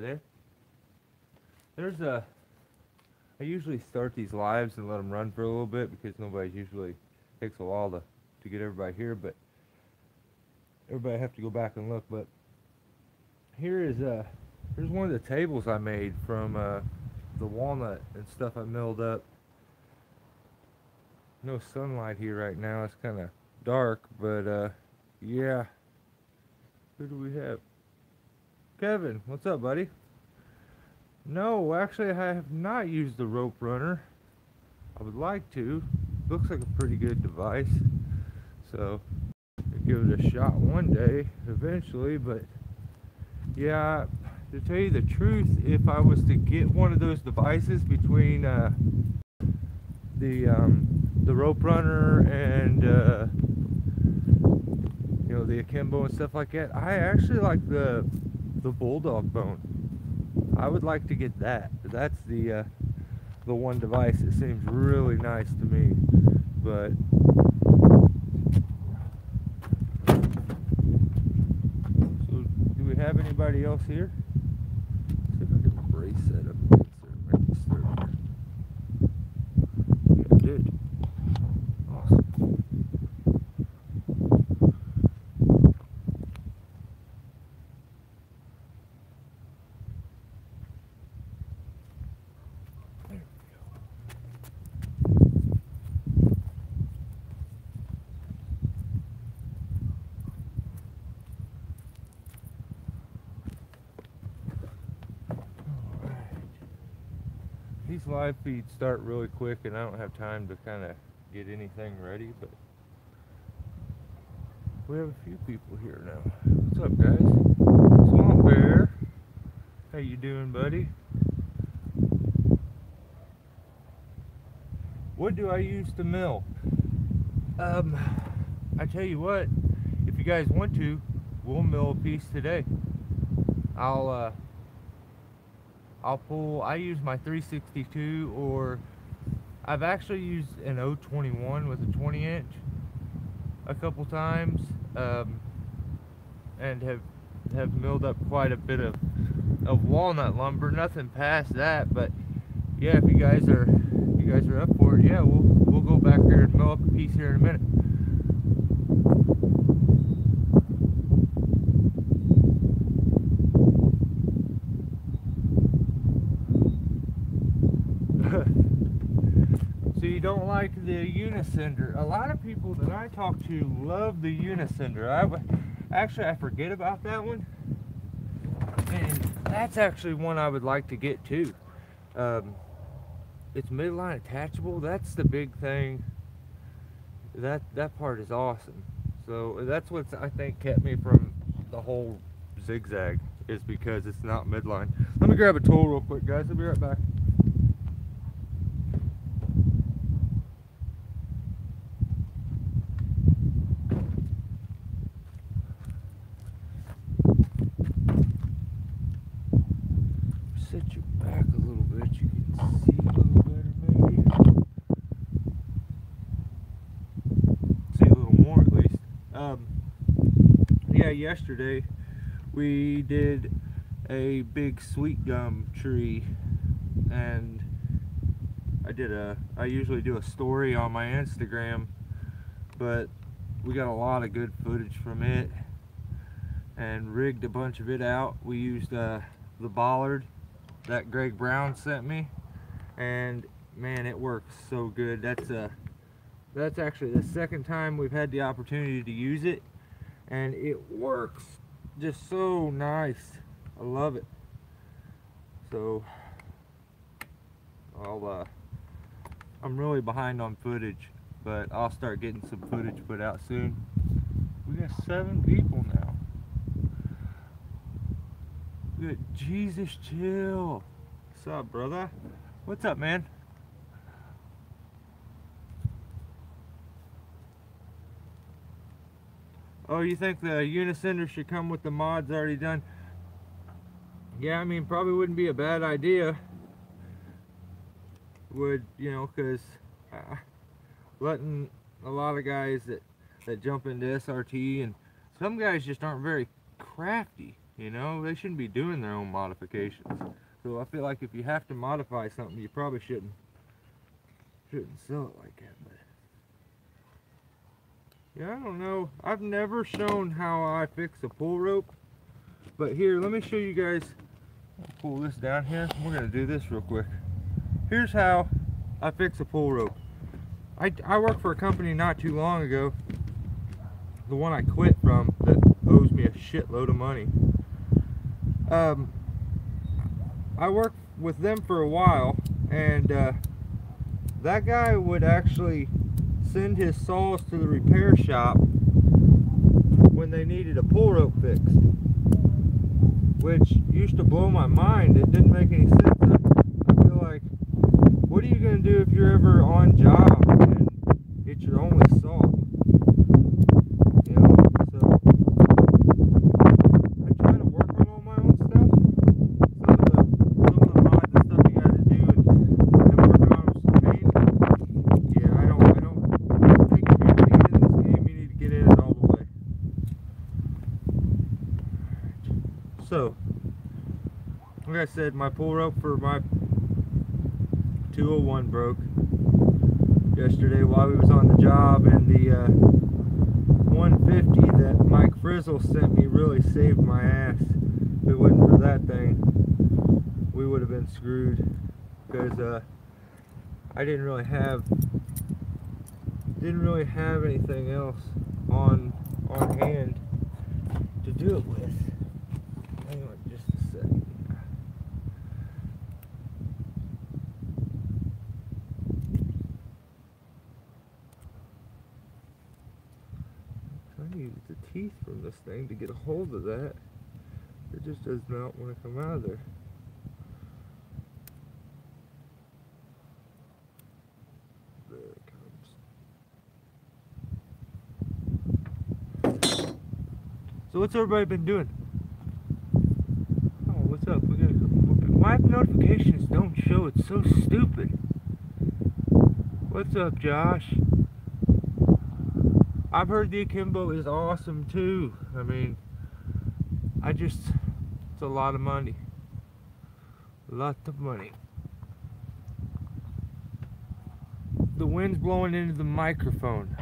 there. There's a... I usually start these lives and let them run for a little bit because nobody's usually... takes a while to get everybody here, but... everybody have to go back and look, but... here is here's one of the tables I made from the walnut and stuff I milled up. No sunlight here right now, it's kind of dark, but yeah. Who do we have? Kevin, what's up, buddy? No, actually I have not used the rope runner. I would like to. Looks like a pretty good device, so I'll give it a shot one day eventually. But yeah, to tell you the truth, if I was to get one of those devices between the rope runner and you know, the akimbo and stuff like that, I actually like the bulldog bone. I would like to get that. That's the one device that seems really nice to me. But so, do we have anybody else here? Let's see if I get my brace set up. Yeah, I did. Awesome. These live feeds start really quick and I don't have time to kind of get anything ready, but we have a few people here now. What's up, guys? Swamp Bear, how you doing, buddy? What do I use to mill? I tell you what, if you guys want to, we'll mill a piece today. I'll pull, I use my 362, or I've actually used an 021 with a 20 inch a couple times, and have milled up quite a bit of walnut lumber. Nothing past that, but yeah, if you guys are up for it, yeah, we'll go back there and mill up a piece here in a minute. So you don't like the unisender? A lot of people that I talk to love the unisender. I forget about that one, and that's actually one I would like to get too. It's midline attachable. That's the big thing. That part is awesome. So that's what I think kept me from the whole zigzag, is because it's not midline. Let me grab a tool real quick, guys. I'll be right back. Set you back a little bit, you can see a little better maybe. See a little more at least. Yeah, yesterday we did a big sweet gum tree, and I usually do a story on my Instagram, but we got a lot of good footage from it and rigged a bunch of it out. We used the bollard that Greg Brown sent me, and man, it works so good. That's actually the second time we've had the opportunity to use it, and it works just so nice. I love it. So I'm really behind on footage, but I'll start getting some footage put out soon. We got 7 people now. Good. Jesus, chill. What's up, brother? What's up, man? Oh, you think the unisender should come with the mods already done? Yeah, I mean, probably wouldn't be a bad idea. Would, you know, because letting a lot of guys that jump into SRT, and some guys just aren't very crafty, You know, they shouldn't be doing their own modifications. So I feel like if you have to modify something, you probably shouldn't sell it like that. But yeah, I don't know. I've never shown how I fix a pull rope, but here, let me show you guys. I'll pull this down here. We're gonna do this real quick. Here's how I fix a pull rope. I worked for a company not too long ago, the one I quit from, that owes me a shitload of money. I worked with them for a while, and that guy would actually send his saws to the repair shop when they needed a pull rope fixed, which used to blow my mind. It didn't make any sense. I feel like, what are you going to do if you're ever on job and it's your only saw? You know, so I try to work on all my own stuff. Some of the mods and stuff you got to do and working on them some pain. Yeah, I don't think if you're going to get in this game, you need to get in it all the way. So, like I said, my pull rope for my 201 broke yesterday while we was on the job, and the 150 that Mike Frizzle sent me really saved my ass. If it wasn't for that thing, we would have been screwed, because I didn't really have anything else on hand to do it with. Hang on just a second. I need the teeth from this thing to get a hold of that. It just does not want to come out of there. There it comes. So what's everybody been doing? Oh, what's up? We got a couple more people. My notifications don't show. It's so stupid. What's up, Josh? I've heard the akimbo is awesome too. I mean, it's a lot of money. A lot of money. The wind's blowing into the microphone.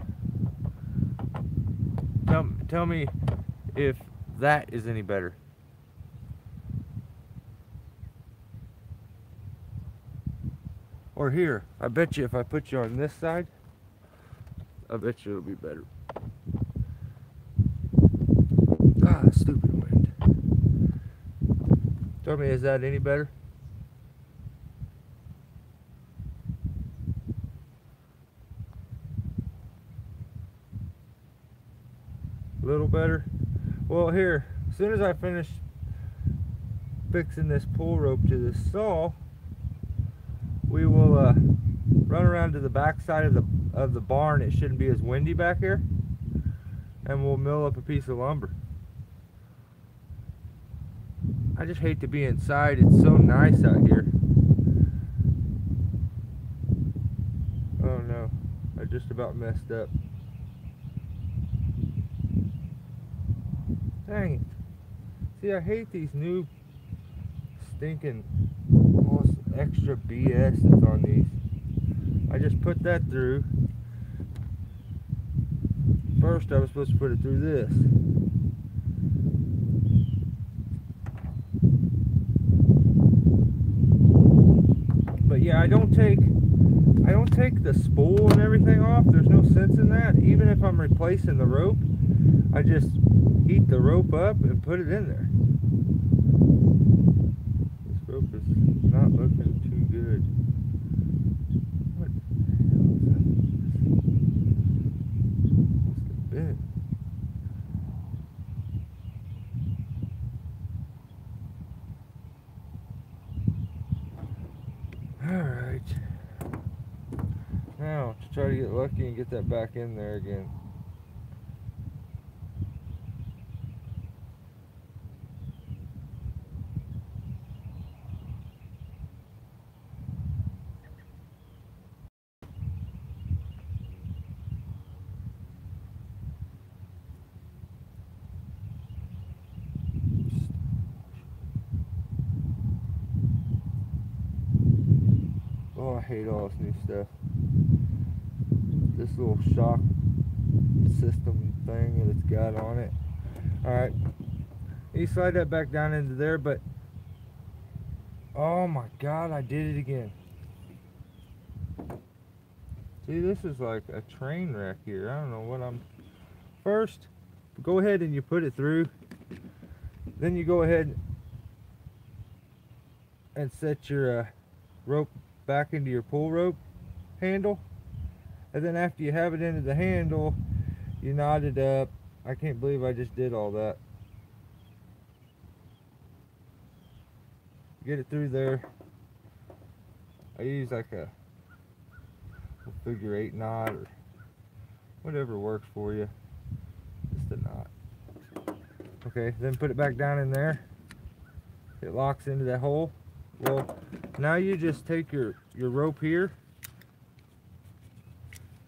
Tell me if that is any better. Or here, I bet you if I put you on this side, I bet you it'll be better. Ah, stupid wind. Tell me, is that any better? A little better? Well, here, as soon as I finish fixing this pull rope to this saw, we will run around to the back side of the barn. It shouldn't be as windy back here, and we'll mill up a piece of lumber. I just hate to be inside. It's so nice out here. Oh no, I just about messed up. Dang it. See, I hate these new stinking extra BS that's on these. I just put that through. First I was supposed to put it through this. But yeah, I don't take the spool and everything off. There's no sense in that. Even if I'm replacing the rope, I just heat the rope up and put it in there. This rope is not looking too good. What the hell is that? Must have been. Alright. Now, to try to get lucky and get that back in there again. I hate all this new stuff. This little shock system thing that it's got on it. Alright, you slide that back down into there, but oh my god, I did it again. See, this is like a train wreck here. I don't know what I'm... First, go ahead and you put it through. Then you go ahead and set your rope back into your pull rope handle. And then after you have it into the handle, you knot it up. I can't believe I just did all that. Get it through there. I use like a figure 8 knot or whatever works for you. Just a knot. Okay, then put it back down in there. It locks into that hole. Well, now you just take your rope here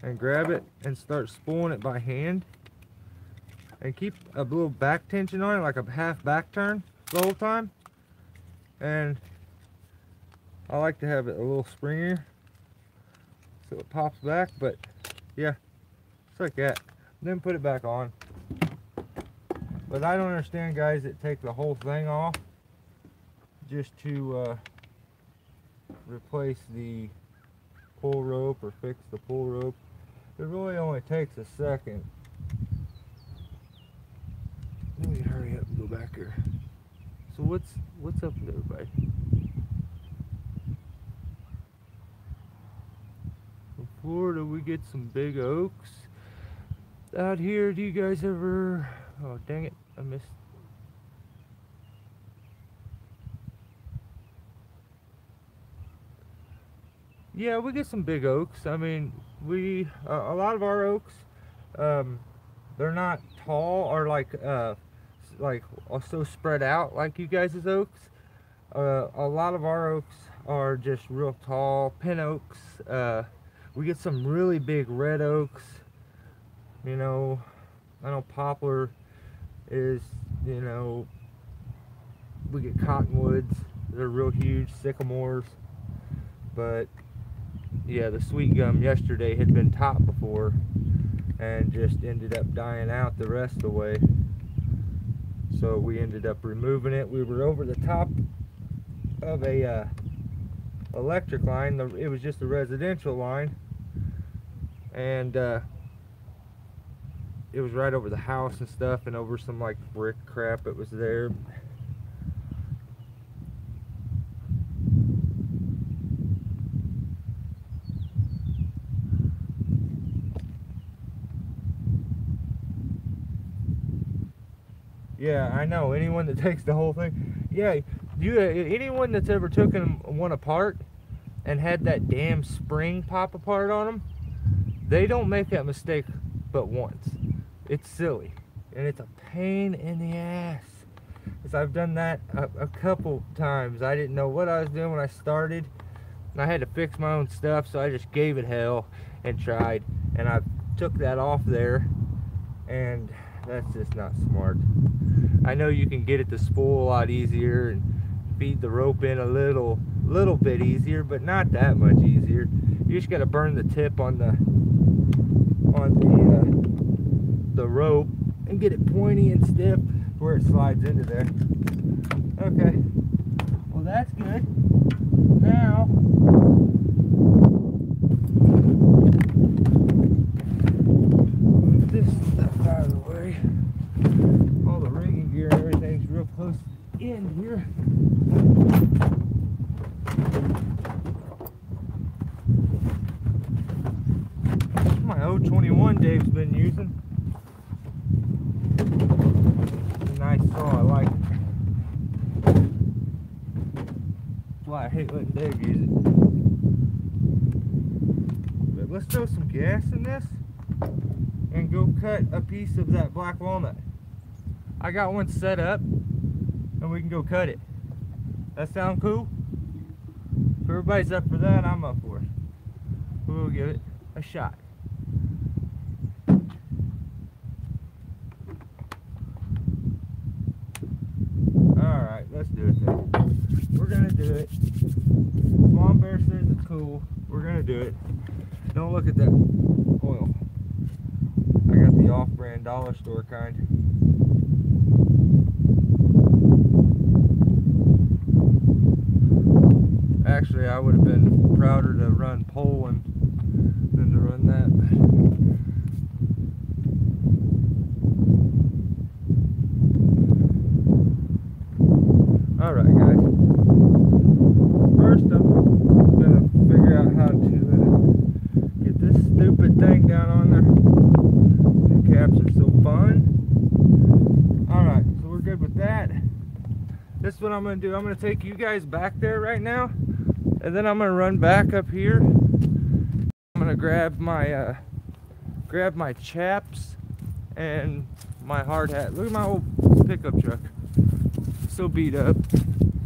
and grab it and start spooling it by hand. And keep a little back tension on it, like a half back turn the whole time. And I like to have it a little springier so it pops back, but yeah, it's like that. Then put it back on. But I don't understand guys that take the whole thing off just to replace the pull rope or fix the pull rope. It really only takes a second. Let me hurry up and go back here. So what's up with everybody? In Florida we get some big oaks out here. Do you guys ever... Oh dang it, I missed. Yeah, we get some big oaks. I mean, we a lot of our oaks, they're not tall or like so spread out like you guys' oaks. A lot of our oaks are just real tall pin oaks. We get some really big red oaks. You know, I know poplar is, you know, we get cottonwoods. They're real huge, sycamores. But yeah, the sweet gum yesterday had been topped before and just ended up dying out the rest of the way. So we ended up removing it. We were over the top of a electric line. It was just a residential line, and it was right over the house and stuff, and over some like brick crap that was there. Yeah, I know. Anyone that takes the whole thing. Yeah, anyone that's ever taken one apart and had that damn spring pop apart on them, they don't make that mistake but once. It's silly, and it's a pain in the ass. Because I've done that a couple times. I didn't know what I was doing when I started, and I had to fix my own stuff, so I just gave it hell and tried, and I took that off there, and that's just not smart. I know you can get it to spool a lot easier and feed the rope in a little bit easier, but not that much easier. You just got to burn the tip on the rope and get it pointy and stiff where it slides into there. Okay, well that's good. Now move this stuff out of the way. All the rigging gear and everything's real close in here. This is my 021 Dave's been using. It's a nice saw, I like it. That's why I hate letting Dave use it. But let's throw some gas in this and go cut a piece of that black walnut. I got one set up and we can go cut it. That sound cool? If everybody's up for that, I'm up for it. We'll give it a shot. Alright, let's do it then. We're gonna do it. Mom Bear says it's cool. We're gonna do it. Don't look at that oil. I got the off-brand dollar store kind. Actually, I would have been prouder to run Poland than to run that. Alright guys, first I'm gonna figure out how to get this stupid thing down on there. The caps are so fun. Alright, so we're good with that. This is what I'm gonna do. I'm gonna take you guys back there right now, and then I'm gonna run back up here. I'm gonna grab my chaps and my hard hat. Look at my old pickup truck. So beat up,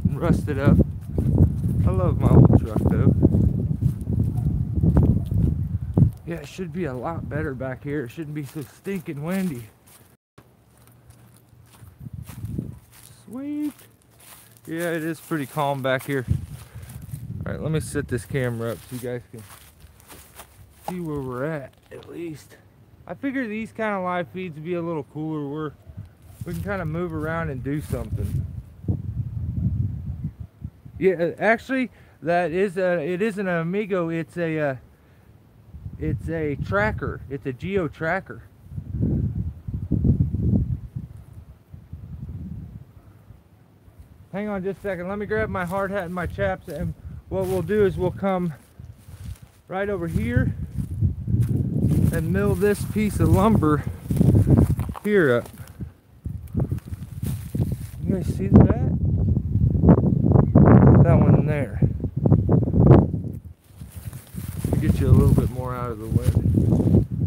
rusted up. I love my old truck though. Yeah, it should be a lot better back here. It shouldn't be so stinking windy. Sweet. Yeah, it is pretty calm back here. Alright, let me set this camera up so you guys can see where we're at least. I figure these kind of live feeds would be a little cooler where we can kind of move around and do something. Yeah, actually, it isn't an Amigo. It's a tracker. It's a geo tracker. Hang on just a second. Let me grab my hard hat and my chaps, and what we'll do is we'll come right over here and mill this piece of lumber here up. You guys see that? That one there. Get you a little bit more out of the wind.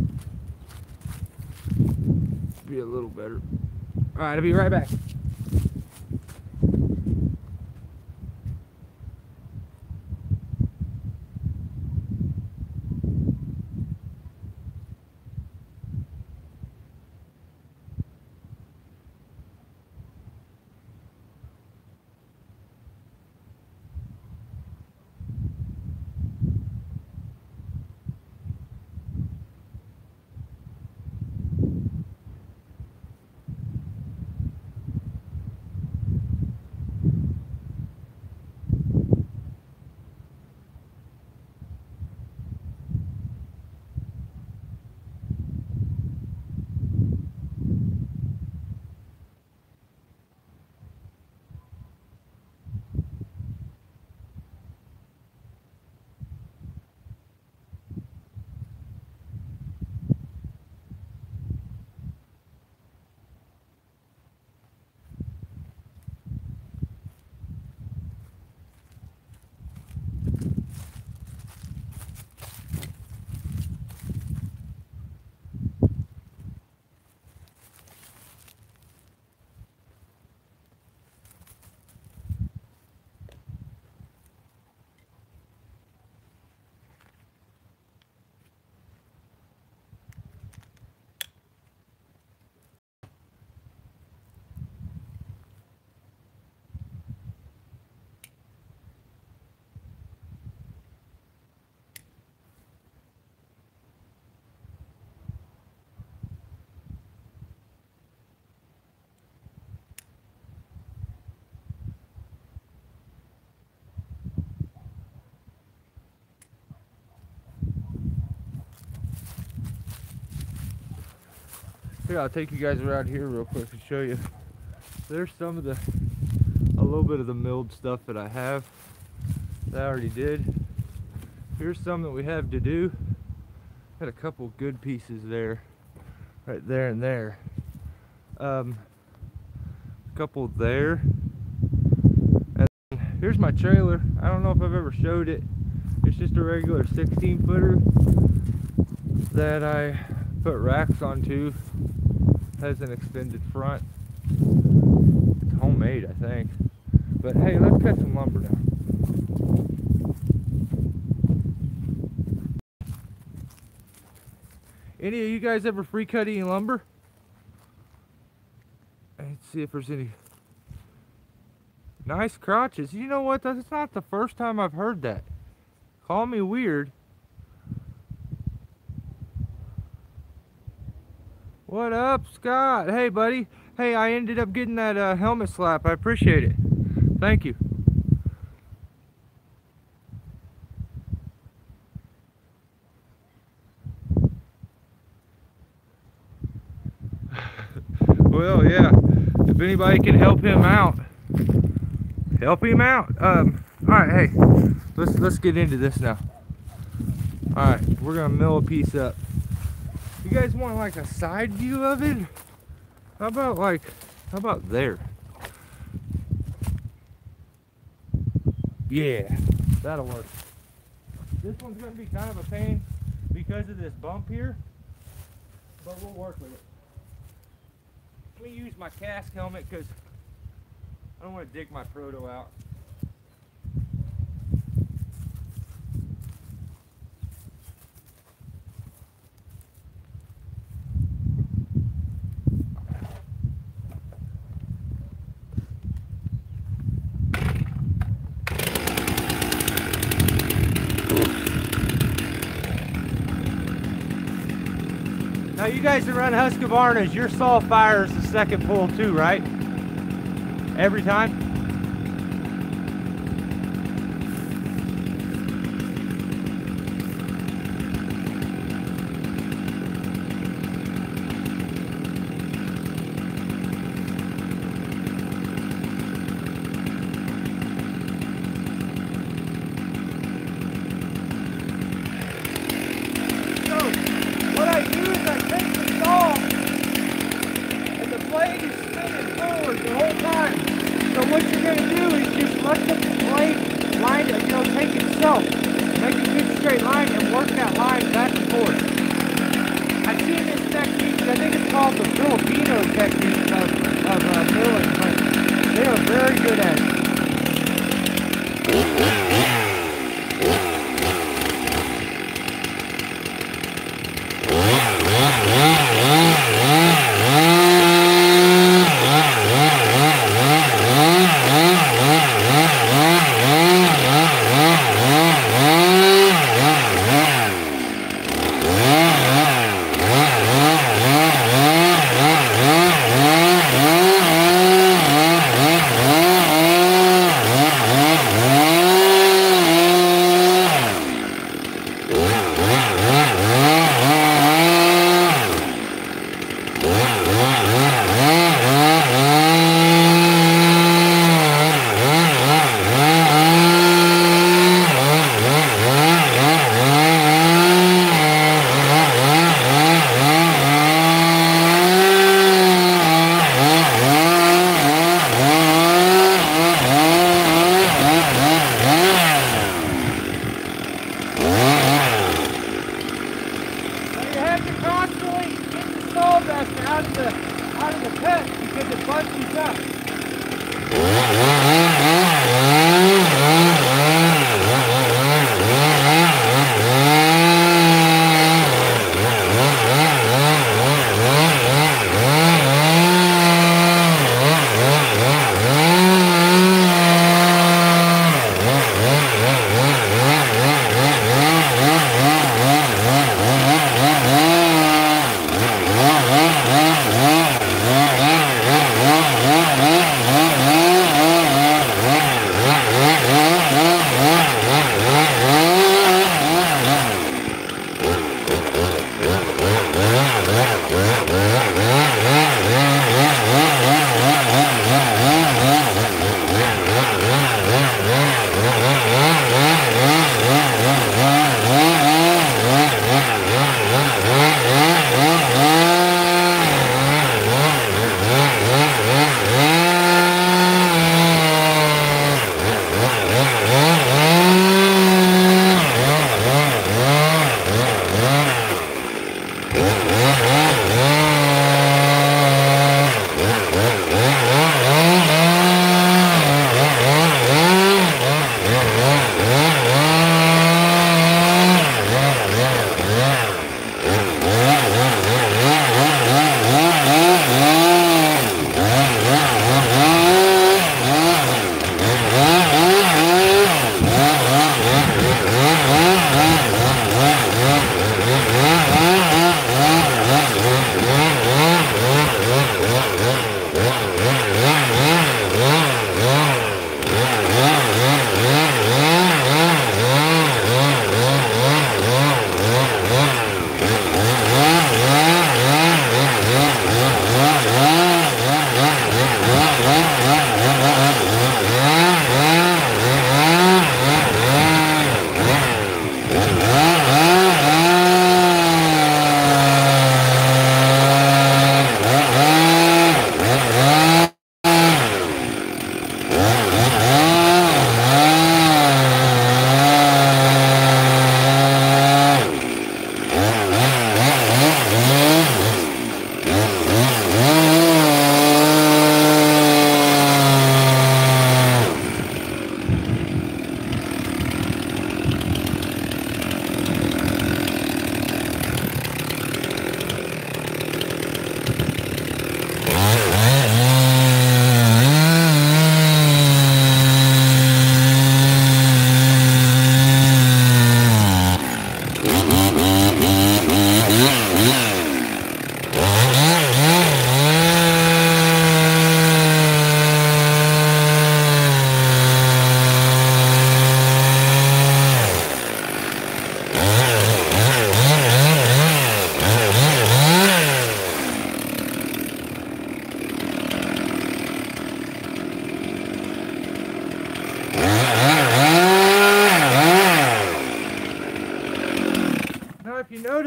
Be a little better. Alright, I'll be right back. Here, I'll take you guys around here real quick and show you. There's some of a little bit of the milled stuff that I have that I already did. Here's some that we have to do. Got a couple good pieces there, right there and there. A couple there. And here's my trailer. I don't know if I've ever showed it. It's just a regular 16-footer that I put racks onto. Has an extended front. It's homemade, I think. But hey, let's cut some lumber now. Any of you guys ever free cut any lumber? Let's see if there's any Nice crotches. You know what? That's not the first time I've heard that. Call me weird. What up, Scott? Hey, buddy. Hey, I ended up getting that helmet slap. I appreciate it. Thank you. Well, yeah. If anybody can help him out, help him out. All right, hey, let's get into this now. All right, we're gonna mill a piece up. You guys want like a side view of it? How about there? Yeah, that'll work. This one's gonna be kind of a pain because of this bump here, but we'll work with it. Let me use my cast helmet because I don't want to dig my proto out. Now you guys that run Husqvarnas, your saw fires the second pull too, right? Every time?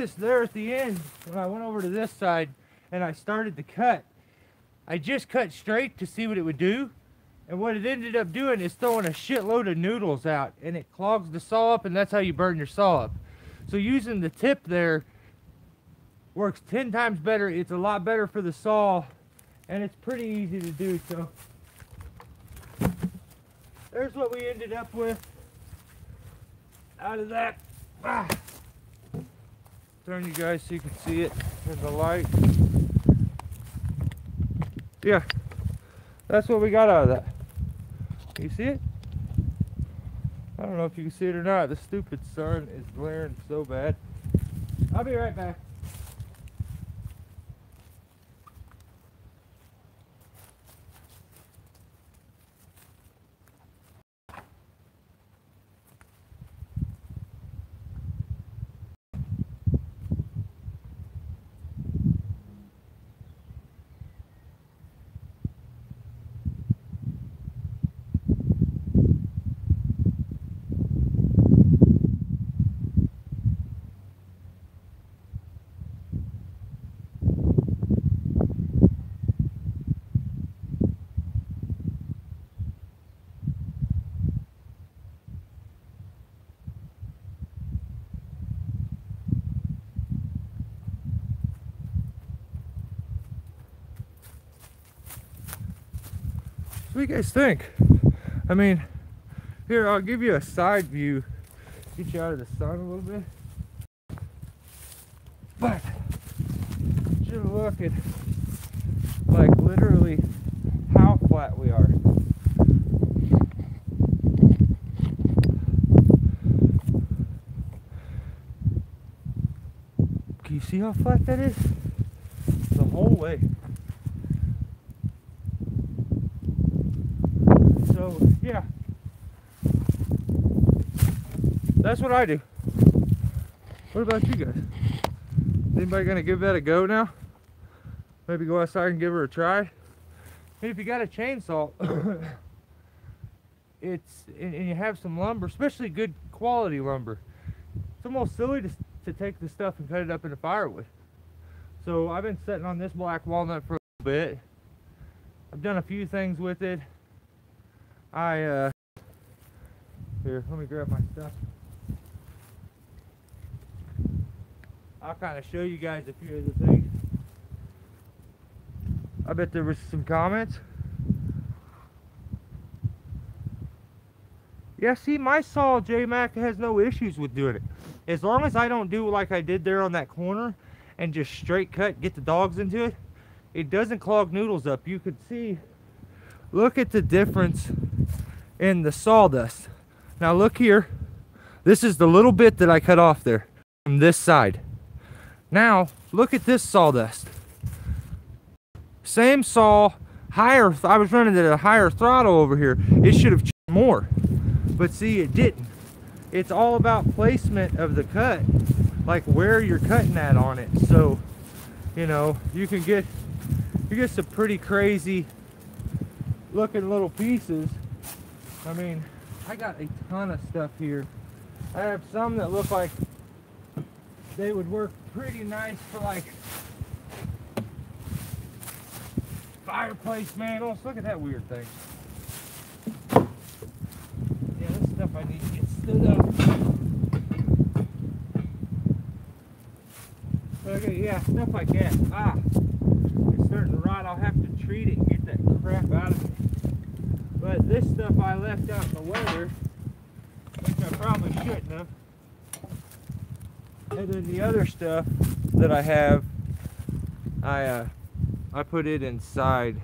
noticed there at the end, when I went over to this side and I started to cut, I just cut straight to see what it would do. And what it ended up doing is throwing a shitload of noodles out, and it clogs the saw up, and that's how you burn your saw up. So using the tip there works 10 times better. It's a lot better for the saw, and it's pretty easy to do. So there's what we ended up with out of that. Turn you guys so you can see it in the light. Yeah, that's what we got out of that. You see it? I don't know if you can see it or not. The stupid sun is glaring so bad. I'll be right back. What do you guys think? I mean, here, I'll give you a side view, get you out of the sun a little bit. But just look at, like, literally how flat we are. Can you see how flat that is? The whole way. So, yeah, that's what I do. What about you guys? Anybody gonna give that a go now? Maybe go outside and give her a try? If you got a chainsaw, and you have some lumber, especially good quality lumber, it's almost silly to take this stuff and cut it up into firewood. So I've been sitting on this black walnut for a little bit. I've done a few things with it. Here, let me grab my stuff. I'll kind of show you guys a few of the things. I bet there was some comments. Yeah, see, my saw, J-Mac, has no issues with doing it. As long as I don't do like I did there on that corner and just straight cut, get the dogs into it, it doesn't clog noodles up. You could see, look at the difference in the sawdust. Now look here, this is the little bit that I cut off there from this side. Now look at this sawdust. Same saw, higher, I was running at a higher throttle over here. It should have more, but see, it didn't. It's all about placement of the cut, like where you're cutting at on it. So, you know, you get some pretty crazy looking little pieces. I mean, I got a ton of stuff here. I have some that look like they would work pretty nice for like fireplace mantle. Look at that weird thing. Yeah, this stuff I need to get stood up. Okay, yeah, stuff like that. It's starting to rot. I'll have to treat it and get that crap out of it. But this stuff I left out in the weather, which I probably shouldn't have. And then the other stuff that I have, I put it inside.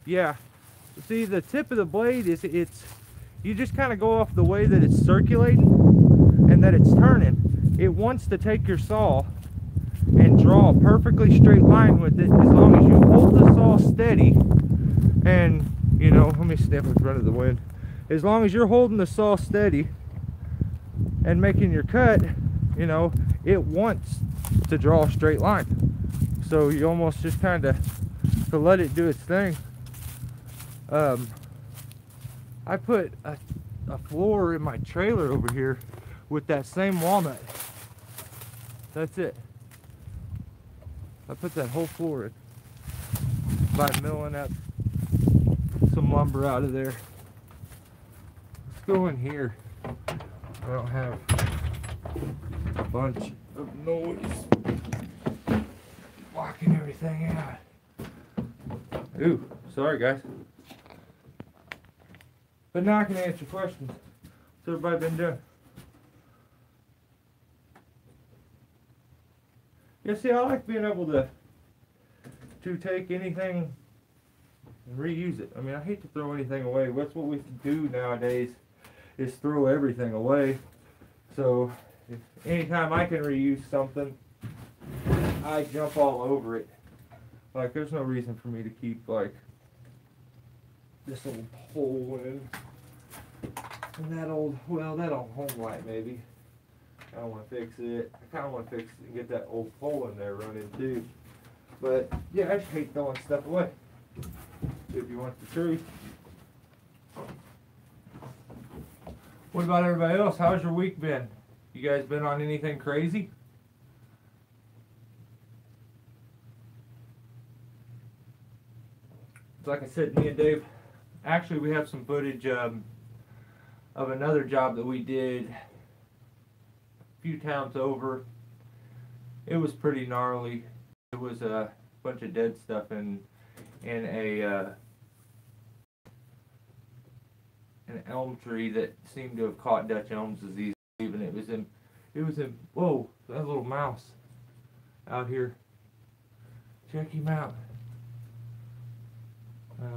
Yeah, see, the tip of the blade is, you just kind of go off the way that it's circulating and that it's turning. It wants to take your saw and draw a perfectly straight line with it, as long as you hold the saw steady and, you know, let me step in front of the wind. As long as you're holding the saw steady and making your cut, you know, it wants to draw a straight line. So you almost just kind of to let it do its thing. I put a floor in my trailer over here with that same walnut. That's it. I put that whole floor in by milling up some lumber out of there. Let's go in here. I don't have a bunch of noise blocking everything out. Ooh, sorry guys. But now I can answer questions. What's everybody been doing? Yeah, see, I like being able to take anything and reuse it. I mean, I hate to throw anything away. That's what we do nowadays, is throw everything away. So, if anytime I can reuse something, I jump all over it. Like, there's no reason for me to keep, like, this little pole and that old, well, that old home light maybe. I don't want to fix it. I kind of want to fix it and get that old pole in there running too. But yeah, I just hate throwing stuff away. If you want the truth. What about everybody else? How's your week been? You guys been on anything crazy? Like I said, me and Dave, actually we have some footage of another job that we did a few towns over. It was pretty gnarly. It was a bunch of dead stuff in an elm tree that seemed to have caught Dutch elm disease. Even it was in whoa, that little mouse out here. Check him out.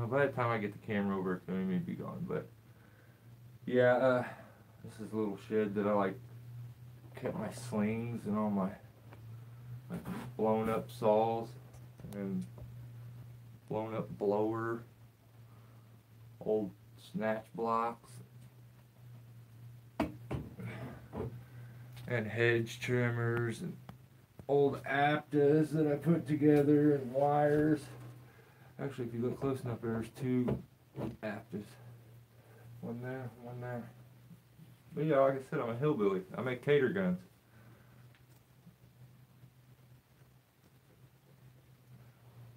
By the time I get the camera over to him, he'd be gone. But yeah, this is a little shed that I like kept my slings and all my blown up saws and blown up blower, old snatch blocks, and hedge trimmers and old aptas that I put together and wires. Actually, if you look close enough, there's two aptas. One there, one there. But yeah, like I said, I'm a hillbilly. I make tater guns.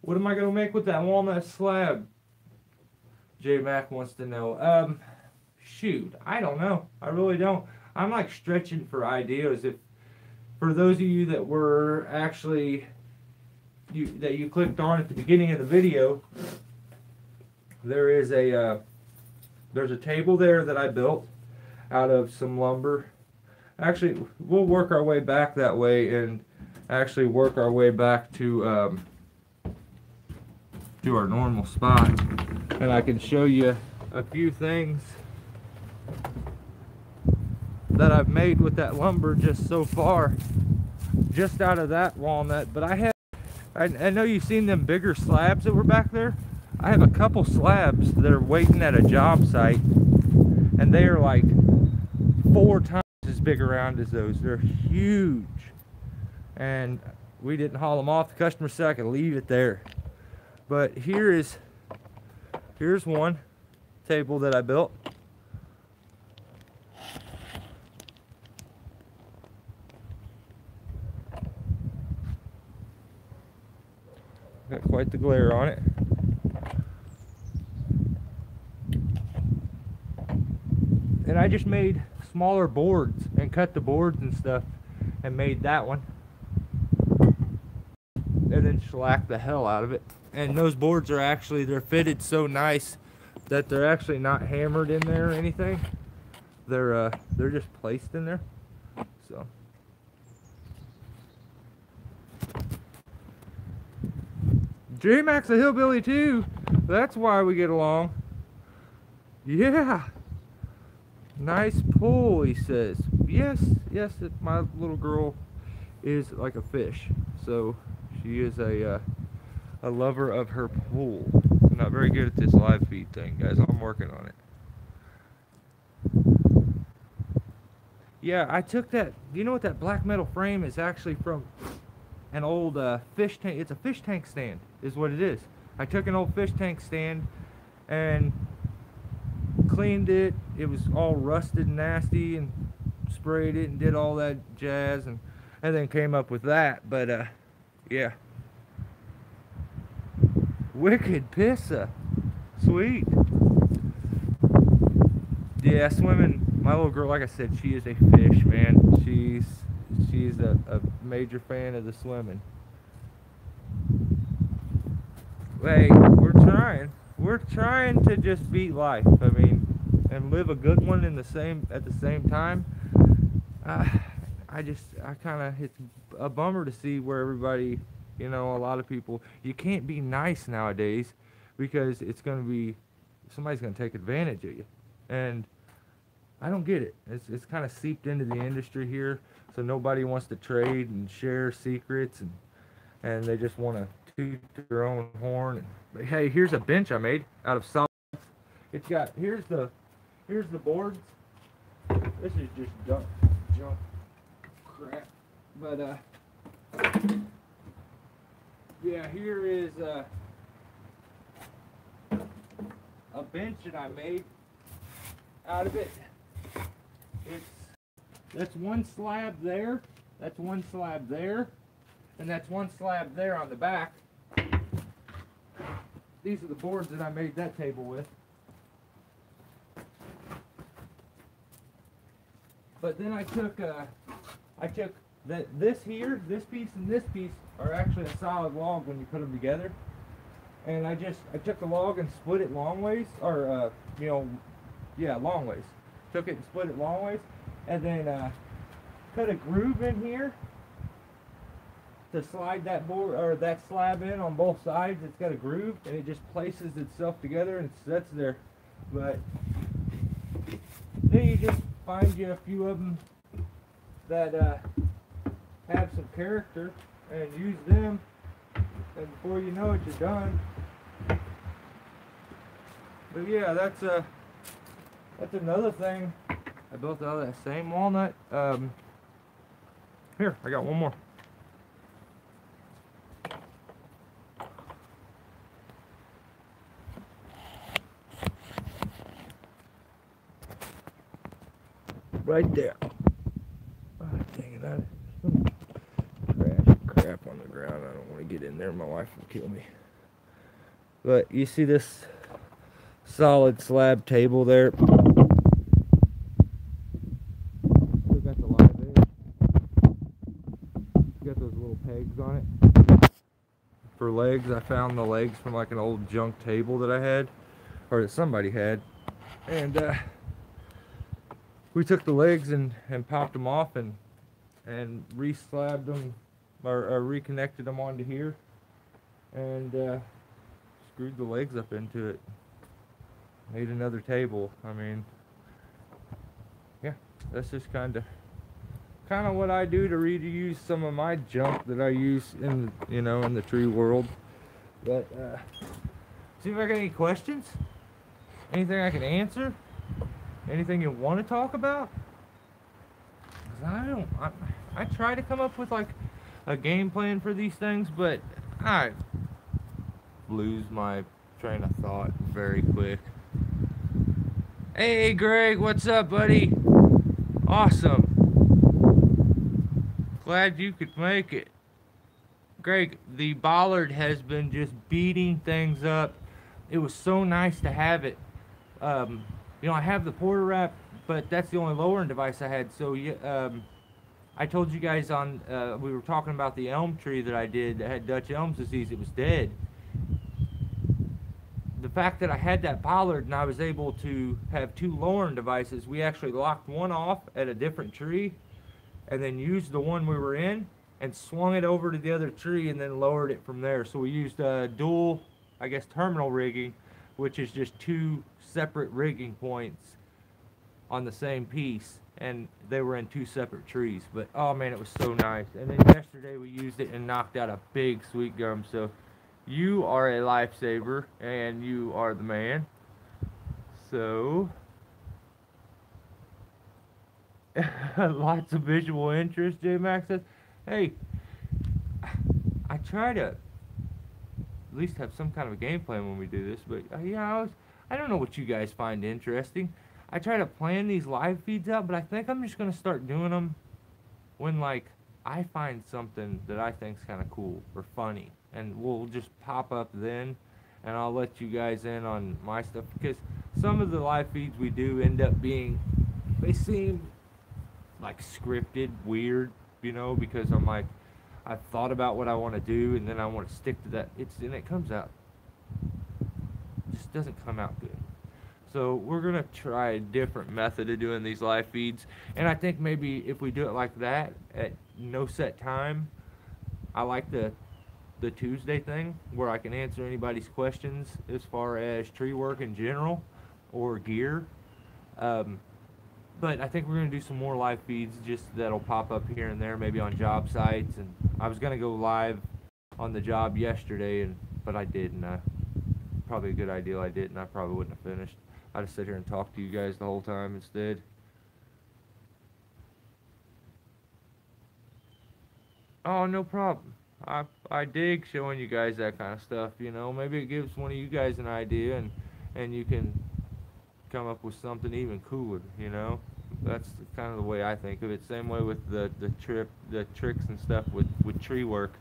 What am I going to make with that walnut slab? J Mac wants to know. Shoot, I don't know. I really don't. I'm like stretching for ideas. If for those of you that were actually that you clicked on at the beginning of the video, there's a table there that I built out of some lumber. Actually, we'll work our way back that way and actually work our way back to our normal spot, and I can show you a few things that I've made with that lumber just so far, just out of that walnut. But I know you've seen them bigger slabs that were back there. I have a couple slabs that are waiting at a job site, and they are like 4 times as big around as those. They're huge, and we didn't haul them off. The customer said I could leave it there. But here's one table that I built. Got quite the glare on it. And I just made smaller boards and cut the boards and stuff and made that one. And then shellacked the hell out of it. And those boards are actually, they're fitted so nice that they're actually not hammered in there or anything. They're just placed in there. So J-Mac's a hillbilly too. That's why we get along. Yeah. Nice pull, he says. Yes, my little girl is like a fish. So she is a lover of her pool. I'm not very good at this live feed thing, guys. I'm working on it. Yeah, I took that. You know what that black metal frame is actually from? An old fish tank. It's a fish tank stand is what it is. I took an old fish tank stand and cleaned it. It was all rusted and nasty, and sprayed it and did all that jazz, and then came up with that. But yeah, wicked pissa, sweet. Yeah, swimming. My little girl, like I said, she is a fish, man. She's a major fan of the swimming. Hey, we're trying to just beat life. I mean, and live a good one at the same time. I kind of, it's a bummer to see where everybody, a lot of people, you can't be nice nowadays because somebody's gonna take advantage of you, and I don't get it. It's kind of seeped into the industry here, so nobody wants to trade and share secrets, and they just want to toot their own horn. But hey, here's a bench I made out of solid. It's got here's the boards. This is just junk crap. But yeah, here is a bench that I made out of it. That's one slab there, that's one slab there, and that's one slab there on the back. These are the boards that I made that table with. But then I took this here, this piece and this piece are actually a solid log when you put them together. And I took the log and split it long ways, or long ways. Took it and split it long ways, and then cut a groove in here to slide that board or that slab in on both sides. It's got a groove, and it just places itself together and it sits there. But then you just find you a few of them that have some character and use them, and before you know it, you're done. But yeah, that's another thing I built out of that same walnut. Here, I got one more. Right there. Oh, dang it, crap on the ground. I don't want to get in there. My wife will kill me. But you see this solid slab table there? Still got the live edge. Got those little pegs on it. For legs, I found the legs from like an old junk table that I had, or that somebody had. And we took the legs and popped them off and re-slabbed them, or reconnected them onto here, and screwed the legs up into it. Made another table. I mean, yeah, that's just kind of what I do to reuse some of my junk that I use in the tree world. But see if I got any questions, anything I can answer. Anything you want to talk about? 'Cause I try to come up with like a game plan for these things, but I lose my train of thought very quick. Hey Greg, what's up, buddy? Awesome. Glad you could make it. Greg, the bollard has been just beating things up. It was so nice to have it. I have the Porter Wrap, but that's the only lowering device I had. So I told you guys we were talking about the elm tree that I did that had Dutch elm disease. It was dead. The fact that I had that bollard and I was able to have two lowering devices, we actually locked one off at a different tree and then used the one we were in and swung it over to the other tree and then lowered it from there. So we used dual, I guess, terminal rigging, which is just two separate rigging points on the same piece, and they were in two separate trees. But oh man, it was so nice. And then yesterday we used it and knocked out a big sweet gum. So you are a lifesaver and you are the man. So lots of visual interest. J Max says, hey, I try to at least have some kind of a game plan when we do this, but yeah, I don't know what you guys find interesting. I try to plan these live feeds out, but I think I'm just gonna start doing them when like I find something that I think's kind of cool or funny, and we'll just pop up then, and I'll let you guys in on my stuff because some of the live feeds we do end up being, they seem like scripted, weird, you know, because I'm like, I've thought about what I want to do, and then I want to stick to that. It comes out, just doesn't come out good. So we're gonna try a different method of doing these live feeds, and I think maybe if we do it like that at no set time, I like the Tuesday thing where I can answer anybody's questions as far as tree work in general or gear. Um, but I think we're gonna do some more live feeds just that'll pop up here and there, maybe on job sites. And I was gonna go live on the job yesterday, but I didn't. Probably a good idea I didn't. I probably wouldn't have finished. I'd just sit here and talk to you guys the whole time instead. Oh, no problem. I dig showing you guys that kind of stuff, you know. Maybe it gives one of you guys an idea, and you can come up with something even cooler, you know. That's kind of the way I think of it. Same way with the tricks and stuff with tree work.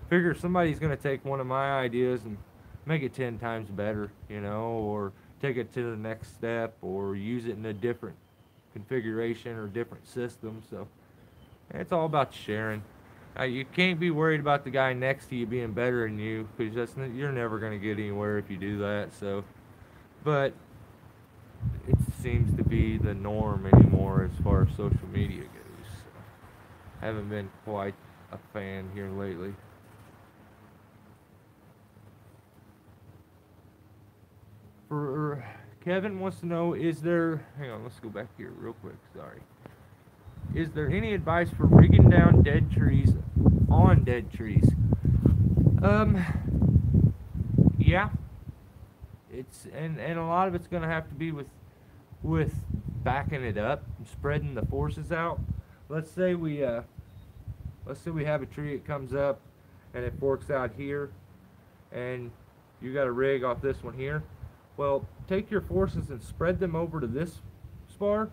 Figure somebody's gonna take one of my ideas and make it 10 times better, you know, or take it to the next step, or use it in a different configuration or different system. So it's all about sharing. You can't be worried about the guy next to you being better than you, because you're never going to get anywhere if you do that. So, but it seems to be the norm anymore as far as social media goes. So, haven't been quite a fan here lately. For Kevin wants to know, is there? Hang on, let's go back here real quick. Sorry. Is there any advice for rigging down dead trees on dead trees? Um, yeah. And a lot of it's gonna have to be with backing it up, and spreading the forces out. Let's say we have a tree that comes up and it forks out here, and you got a rig off this one here. Well, take your forces and spread them over to this spar,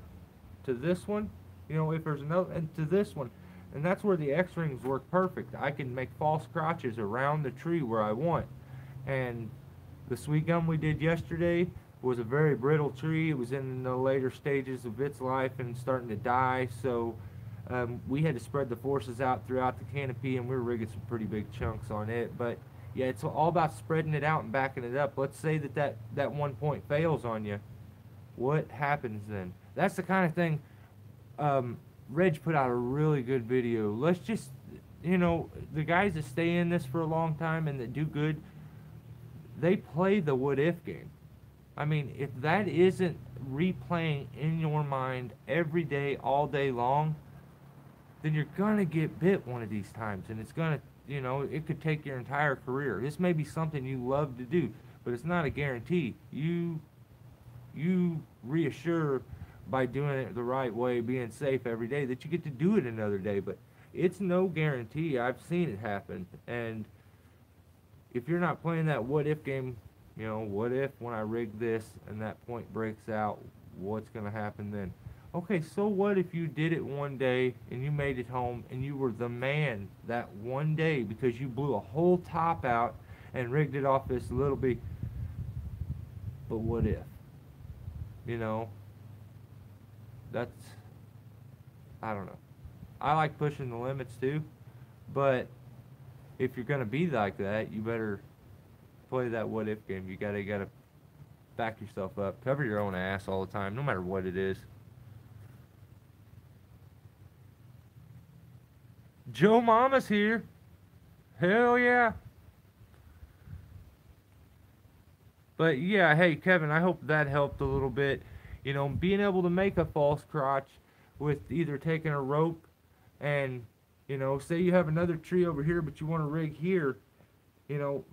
to this one, you know, if there's another, and to this one. And that's where the X-rings work perfect. I can make false crotches around the tree where I want. And the sweet gum we did yesterday was a very brittle tree. It was in the later stages of its life and starting to die. So we had to spread the forces out throughout the canopy, and we were rigging some pretty big chunks on it. But yeah, it's all about spreading it out and backing it up. Let's say that one point fails on you. What happens then? That's the kind of thing. Reg put out a really good video. Let's just, you know, the guys that stay in this for a long time and that do good, they play the what if game. I mean, if that isn't replaying in your mind every day, all day long, then you're gonna get bit one of these times, and it's gonna, you know, it could take your entire career. This may be something you love to do, but it's not a guarantee. You reassure by doing it the right way, being safe every day, that you get to do it another day, but it's no guarantee. I've seen it happen, and if you're not playing that what if game, you know, what if when I rig this and that point breaks out, what's going to happen then? Okay, so what if you did it one day and you made it home and you were the man that one day because you blew a whole top out and rigged it off this little bit? But what if? You know, that's, I don't know. I like pushing the limits too, but if you're gonna be like that, you better play that what if game. You gotta back yourself up, cover your own ass all the time, no matter what it is. Joe Mama's here. Hell yeah. But yeah, hey Kevin, I hope that helped a little bit. You know, being able to make a false crotch with either taking a rope and, you know, say you have another tree over here but you want to rig here, you know,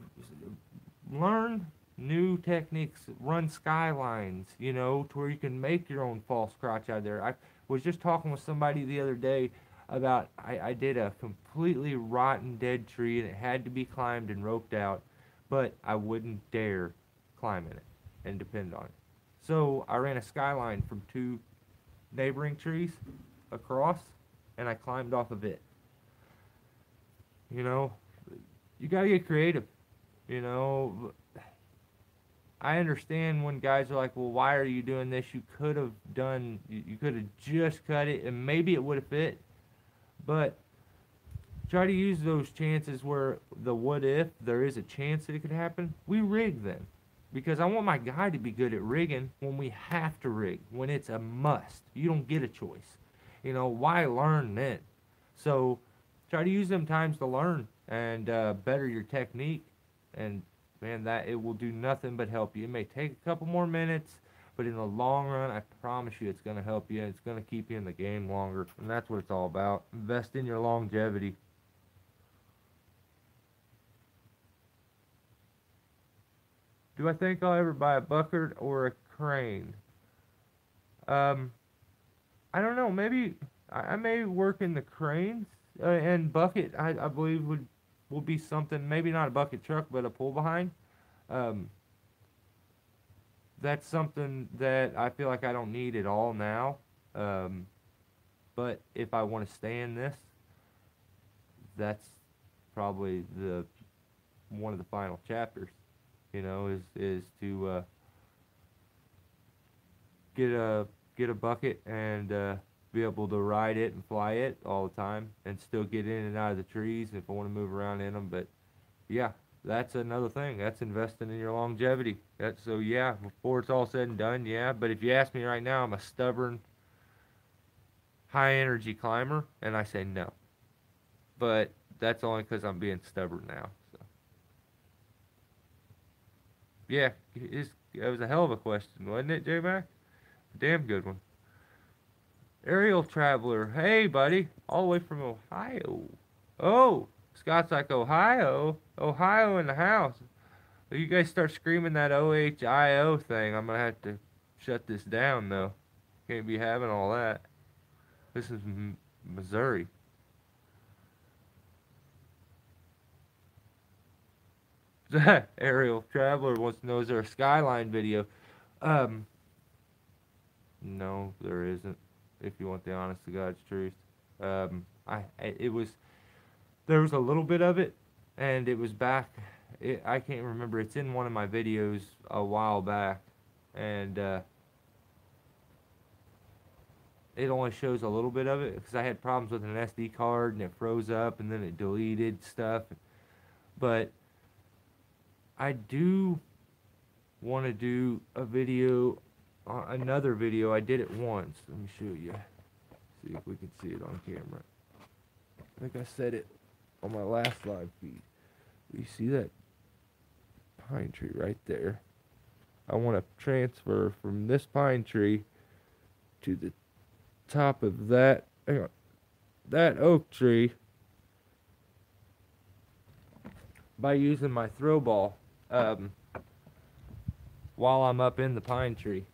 learn new techniques, run skylines, you know, to where you can make your own false crotch out there. I was just talking with somebody the other day about, I did a completely rotten dead tree and it had to be climbed and roped out, but I wouldn't dare climb in it. and depend on it. So I ran a skyline from 2 neighboring trees across, and I climbed off of it. You know, you gotta get creative. You know, I understand when guys are like, well, why are you doing this? You could have done, you could have just cut it, and maybe it would have fit. But try to use those chances where the what if there is a chance that it could happen. We rig then, because I want my guy to be good at rigging when we have to rig, when it's a must. You don't get a choice. You know, why learn then? So try to use them times to learn and better your technique, and man, that it will do nothing but help you. It may take a couple more minutes, but in the long run, I promise you, it's going to help you. It's going to keep you in the game longer, and that's what it's all about. Invest in your longevity. Do I think I'll ever buy a bucket or a crane? I don't know. Maybe I may work in the cranes, and bucket. I believe will be something. Maybe not a bucket truck, but a pull behind. That's something that I feel like I don't need at all now. But if I want to stay in this, that's probably one of the final chapters. You know, is to get a bucket and be able to ride it and fly it all the time, and still get in and out of the trees if I want to move around in them. But yeah, that's another thing. That's investing in your longevity. So yeah, before it's all said and done, yeah. But if you ask me right now, I'm a stubborn, high energy climber, and I say no. But that's only because I'm being stubborn now. So yeah, it was a hell of a question, wasn't it, J-Mac? Damn good one. Aerial Traveler, hey buddy, all the way from Ohio. Oh, Scott's like, Ohio in the house. If you guys start screaming that OHIO thing, I'm gonna have to shut this down though. Can't be having all that. This is Missouri. Aerial Traveler wants to know, is there a skyline video? No, there isn't. If you want the honest to God's truth, there was a little bit of it, and it was back. I can't remember. It's in one of my videos a while back, and it only shows a little bit of it because I had problems with an SD card and it froze up and then it deleted stuff. But I do want to do a video. Another video. I did it once. Let me show you. See if we can see it on camera. I think I said it on my last live feed. You see that pine tree right there? I want to transfer from this pine tree to the top of that oak tree by using my throw ball while I'm up in the pine tree.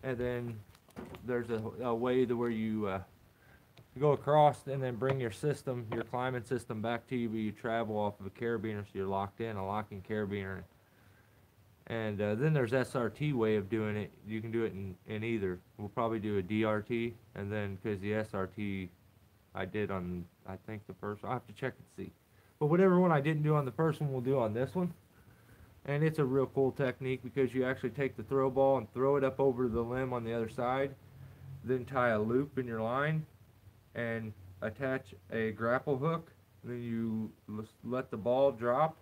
And then there's a way to where you go across and then bring your climbing system back to you, but you travel off of a carabiner, so you're locked in, a locking carabiner. And then there's SRT way of doing it. You can do it in either. We'll probably do a DRT, and then because the SRT I did on, I think the first one, I'll have to check and see. But whatever one I didn't do on the first one, we'll do on this one. And it's a real cool technique because you actually take the throw ball and throw it up over the limb on the other side, then tie a loop in your line and attach a grapple hook. And then you let the ball drop,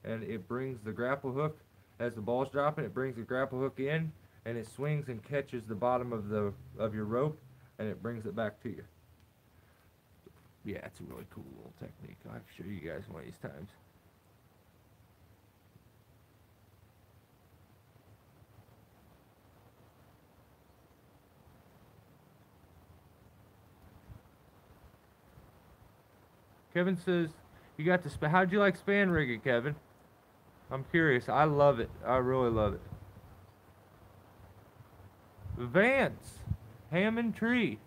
and it brings the grapple hook, as the ball's dropping, it brings the grapple hook in, and it swings and catches the bottom of your rope, and it brings it back to you. Yeah, it's a really cool little technique. I'll show you guys one of these times. Kevin says, you got to how'd you like span rigging, Kevin? I'm curious. I love it. I really love it. Vance Hammond Tree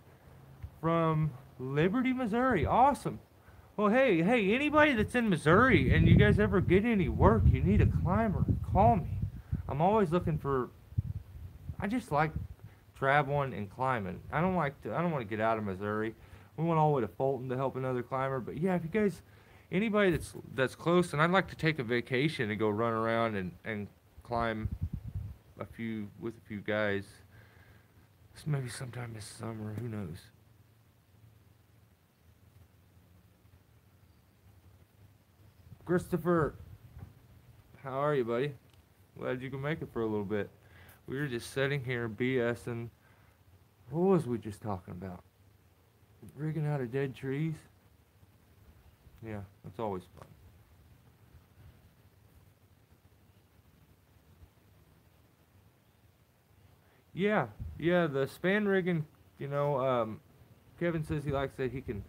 from Liberty, Missouri. Awesome. Well, hey, anybody that's in Missouri and you guys ever get any work, you need a climber, call me. I'm always looking for. I just like traveling and climbing. I don't want to get out of Missouri. We went all the way to Fulton to help another climber. But yeah, if you guys, anybody that's close, and I'd like to take a vacation and go run around and climb a few with a few guys. Maybe sometime this summer. Who knows? Christopher, how are you, buddy? Glad you can make it for a little bit. We were just sitting here BSing. What was we just talking about? Rigging out of dead trees? Yeah, that's always fun. Yeah, yeah, the span rigging, you know, Kevin says he likes that he can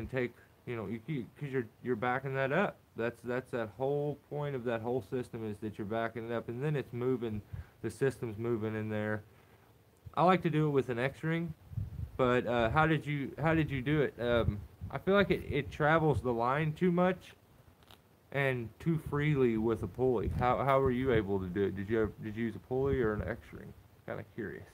take, you know, because you're backing that up. That's that whole point of that whole system is that you're backing it up, and then it's moving, the system's moving in there. I like to do it with an X ring, but how did you do it? I feel like it travels the line too much and too freely with a pulley. How were you able to do it? Did you use a pulley or an X ring? Kind of curious.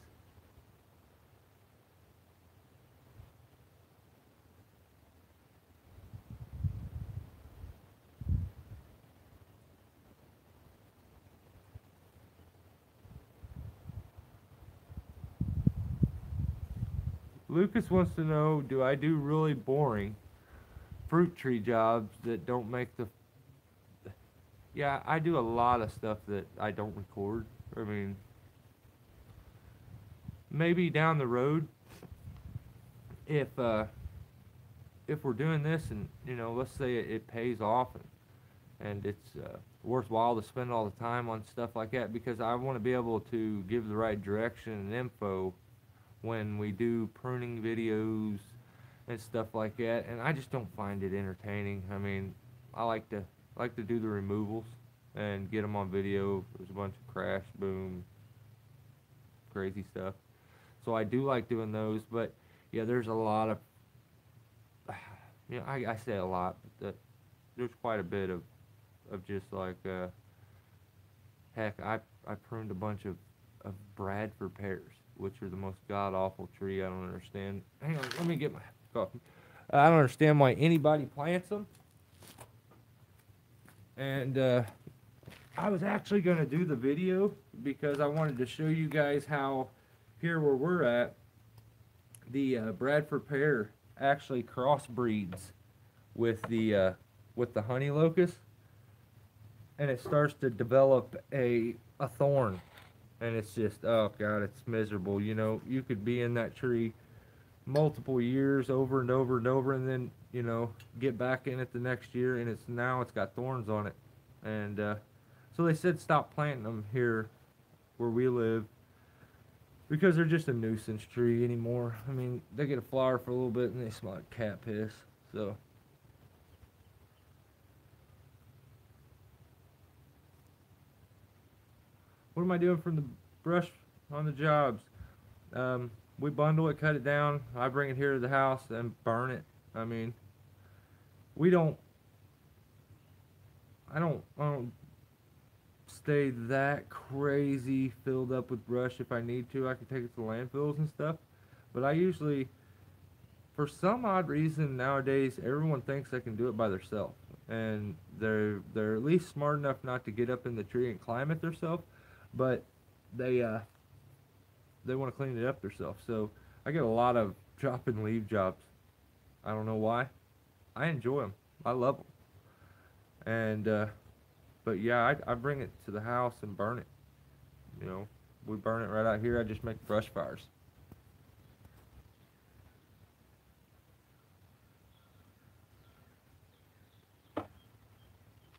Lucas wants to know, do I do really boring fruit tree jobs that don't make the. Yeah, I do a lot of stuff that I don't record. I mean, maybe down the road, if uh, if we're doing this and let's say it pays off and it's worthwhile to spend all the time on stuff like that because I want to be able to give the right direction and info when we do pruning videos and stuff like that, and I just don't find it entertaining. I mean, I like to do the removals and get them on video. There's a bunch of crash, boom, crazy stuff. So I do like doing those, but yeah, there's a lot of I say a lot, but there's quite a bit of just like heck, I pruned a bunch of Bradford pears, which are the most god awful tree. I don't understand. Hang on, let me get my coffee. I don't understand why anybody plants them. And I was actually gonna do the video because I wanted to show you guys how here where we're at, the Bradford pear actually crossbreeds with the honey locust, and it starts to develop a thorn, and it's just oh god, it's miserable. You could be in that tree multiple years over and over and over, and then get back in it the next year, and it's got thorns on it, and so they said stop planting them here where we live because they're just a nuisance tree anymore. I mean, they get a flower for a little bit and they smell like cat piss. So what am I doing from the brush on the jobs? We bundle it, cut it down. I bring it here to the house and burn it. I mean, we don't. I don't stay that crazy filled up with brush. If I need to, I can take it to landfills and stuff. But I usually, for some odd reason nowadays, everyone thinks they can do it by themselves, and they're at least smart enough not to get up in the tree and climb it themselves, but they uh, they want to clean it up themselves. So I get a lot of drop and leave jobs. I don't know why. I enjoy them. I love them. And but yeah, I bring it to the house and burn it. You know, we burn it right out here. I just make brush fires.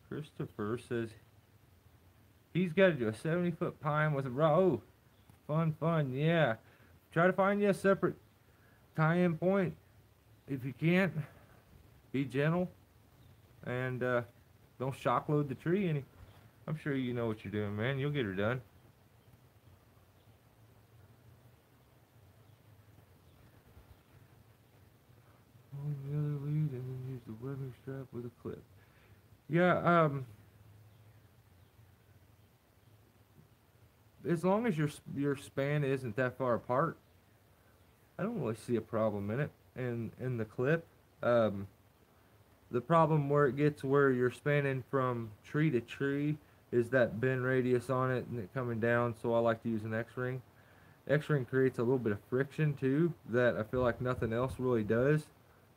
Christopher says he's got to do a 70-foot pine with a rod. Oh, fun, fun, yeah. Try to find you a separate tie-in point. If you can't, be gentle and don't shock load the tree any. I'm sure you know what you're doing, man. You'll get her done. On the other lead and then use the webbing strap with a clip. Yeah, as long as your span isn't that far apart, I don't really see a problem in it. And in the clip, um, the problem where it gets where you're spanning from tree to tree is that bend radius on it and it coming down. So I like to use an X-ring. X-ring creates a little bit of friction too that I feel like nothing else really does,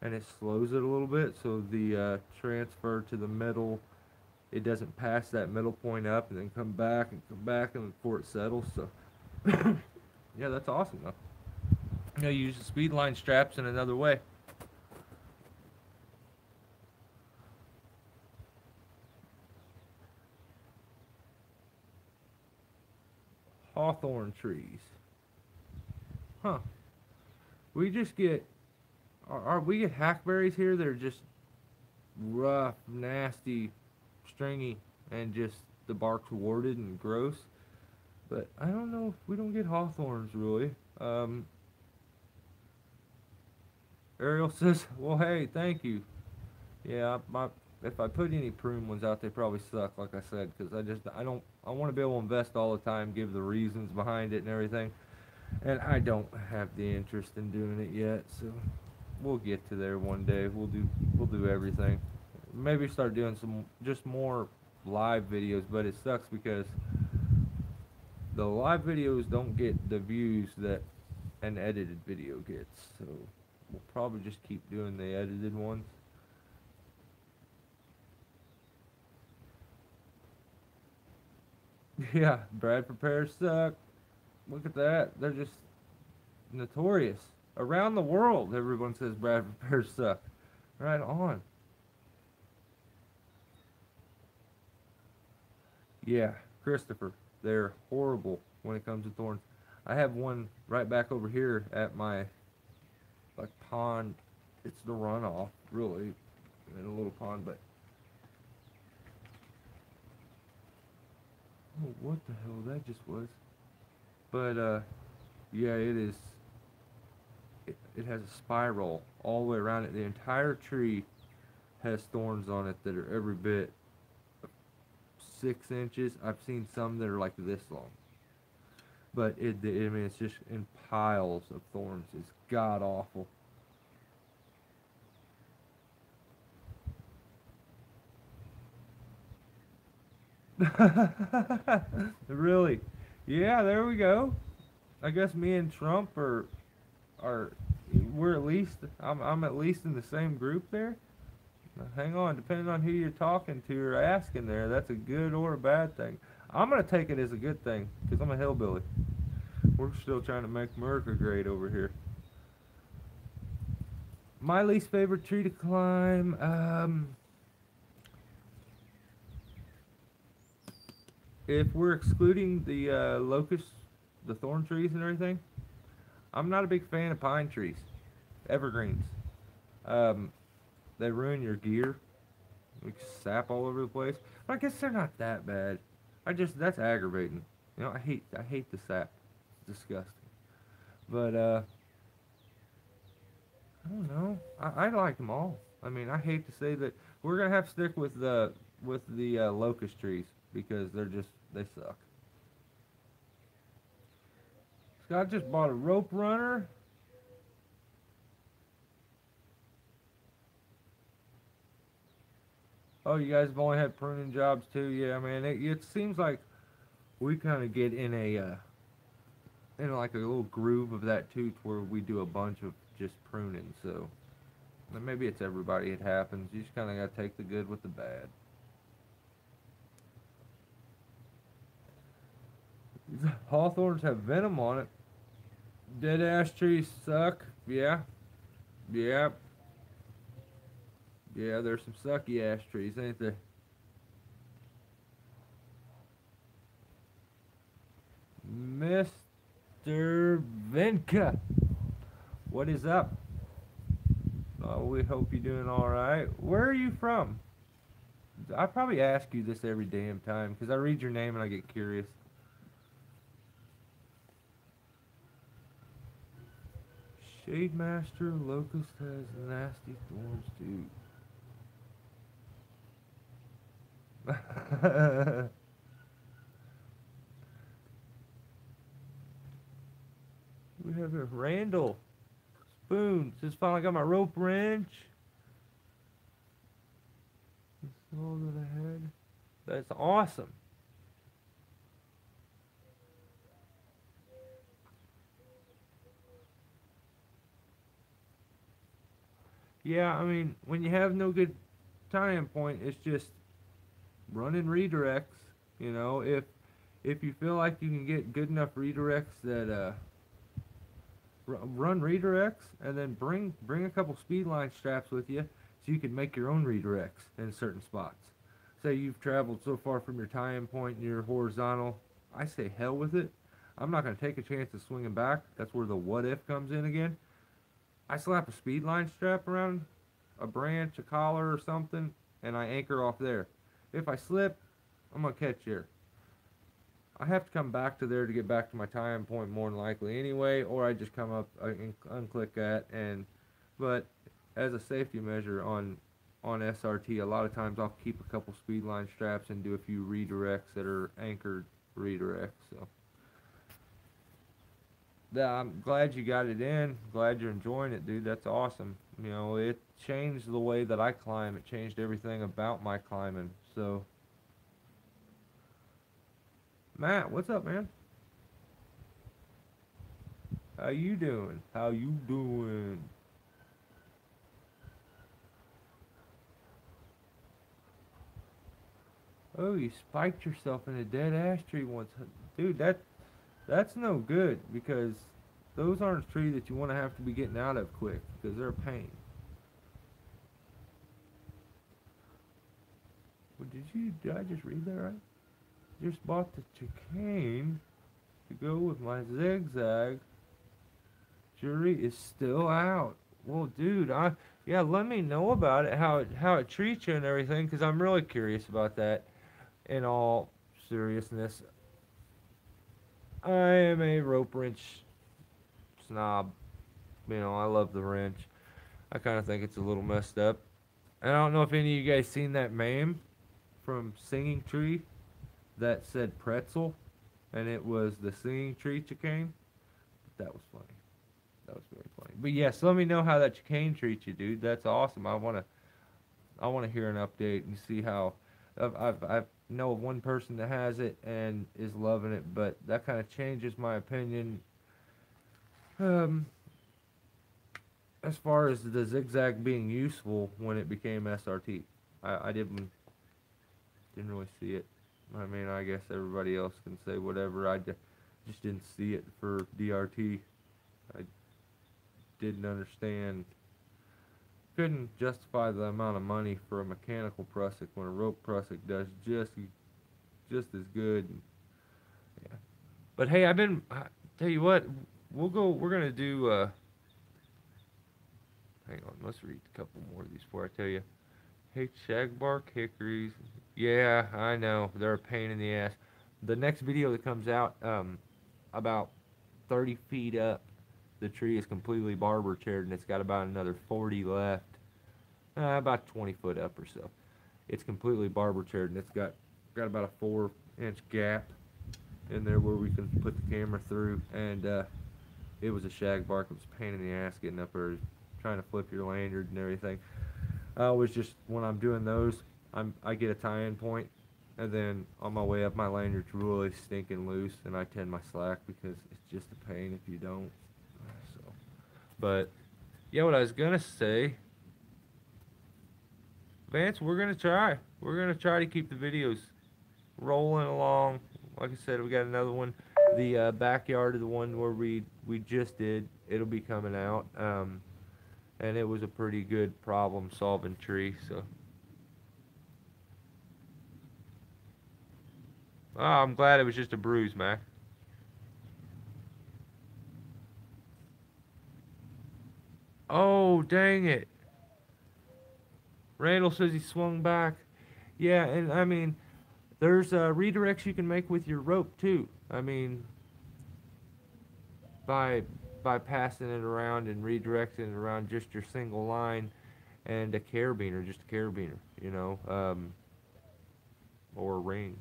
and it slows it a little bit. So the transfer to the middle, it doesn't pass that middle point up and then come back and before it settles. So yeah, that's awesome though. You know, you use the speed line straps in another way. Hawthorn trees. Huh. We just get, we get hackberries here that are just rough, nasty, stringy, and just the bark's warded and gross. But I don't know if we don't get hawthorns really. Ariel says, "Well, hey, thank you." Yeah, if I put any prune ones out, they probably suck, like I said, because I want to be able to invest all the time, give the reasons behind it and everything, and I don't have the interest in doing it yet. So we'll get to there one day. We'll do everything. Maybe start doing some just more live videos, but it sucks because the live videos don't get the views that an edited video gets. So we'll probably just keep doing the edited ones. Yeah, Bradford pears suck. Look at that. They're just notorious. Around the world, everyone says Bradford pears suck. Right on. Yeah, Christopher. They're horrible when it comes to thorns. I have one right back over here at my like pond. It's the runoff, really, in a little pond, but oh, what the hell that just was. But yeah, it is. It has a spiral all the way around it. The entire tree has thorns on it that are every bit 6 inches. I've seen some that are like this long. But I mean, it's just in piles of thorns. It's god awful. Really? Yeah, there we go. I guess me and Trump are we're at least I'm at least in the same group there. Now, hang on, depending on who you're talking to or asking there, that's a good or a bad thing. I'm gonna take it as a good thing because I'm a hillbilly. We're still trying to make America great over here. My least favorite tree to climb. If we're excluding the locust, the thorn trees and everything, I'm not a big fan of pine trees, evergreens. Um, they ruin your gear, like sap all over the place. But I guess they're not that bad. That's aggravating. You know, I hate the sap. It's disgusting. But I don't know. I like them all. I mean, I hate to say that we're gonna have to stick with the locust trees because they suck. Scott just bought a rope runner. Oh, you guys have only had pruning jobs too? Yeah, man. It seems like we kind of get in like a little groove of that too, where we do a bunch of just pruning. So maybe it's everybody. It happens. You just kind of got to take the good with the bad. Hawthorns have venom on it. Dead ash trees suck. Yeah. Yeah. Yeah, there's some sucky ash trees, ain't there? Mr. Vinka, what is up? Oh, we hope you're doing alright. Where are you from? I probably ask you this every damn time because I read your name and I get curious. Shade Master Locust has nasty thorns too. Randall. Spoon. Just finally got my rope wrench. That's all that I had. That's awesome. Yeah, I mean, when you have no good tie-in point, it's just running redirects. You know, if you feel like you can get good enough redirects that run redirects, and then bring a couple speed line straps with you, so you can make your own redirects in certain spots. Say you've traveled so far from your tie-in point and you're horizontal, I say hell with it. I'm not going to take a chance of swinging back. That's where the what if comes in again. I slap a speed line strap around a branch, a collar, or something, and I anchor off there. If I slip, I'm going to catch there. I have to come back to there to get back to my tie-in point more than likely anyway, or I just come up and unclick that. But as a safety measure on SRT, a lot of times I'll keep a couple speed line straps and do a few redirects that are anchored redirects. So I'm glad you got it in. Glad you're enjoying it, dude. That's awesome. You know, it changed the way that I climb. It changed everything about my climbing. So, Matt, what's up, man? How you doing? How you doing? Oh, you spiked yourself in a dead ash tree once. Dude, that's no good, because those aren't a tree that you want to have to be getting out of quick, because they're a pain. Well, did I just read that right? Just bought the chicane to go with my zigzag. Jury is still out. Well, dude, yeah, let me know about it, how it treats you and everything, because I'm really curious about that. In all seriousness, I am a rope wrench snob. You know, I love the wrench. I kind of think it's a little messed up. And I don't know if any of you guys seen that meme from Singing Tree that said pretzel, and it was the Singing Tree chicane. That was funny. That was very funny. But yes, let me know how that chicane treats you, dude. That's awesome. I wanna hear an update and see how. I've know of one person that has it and is loving it, but that kind of changes my opinion. As far as the zigzag being useful when it became SRT, I didn't really see it. I mean, I guess everybody else can say whatever. Just didn't see it for DRT. I didn't understand. Couldn't justify the amount of money for a mechanical prusik when a rope prusik does just as good. Yeah. But hey, I tell you what, we're gonna do. Hang on, let's read a couple more of these before I tell you. Hey, shagbark hickories. Yeah, I know they're a pain in the ass. The next video that comes out, about 30 feet up, the tree is completely barber chaired, and it's got about another 40 left. About 20 foot up or so. It's completely barber chaired, and it's got about a 4-inch gap in there where we can put the camera through. And it was a shagbark. It was a pain in the ass getting up there, trying to flip your lanyard and everything. I always just, when I'm doing those, I get a tie-in point, and then on my way up, my lanyard's really stinking loose, and I tend my slack because it's just a pain if you don't. So, but yeah, what I was gonna say, Vance, we're gonna try. We're gonna try to keep the videos rolling along. Like I said, we got another one. The backyard of the one where we just did. It'll be coming out. And it was a pretty good problem-solving tree. So, I'm glad it was just a bruise, Mac. Oh, dang it! Randall says he swung back. Yeah, and I mean, there's redirects you can make with your rope too. I mean, by passing it around and redirecting it around just your single line and a carabiner, just a carabiner, you know, or a ring,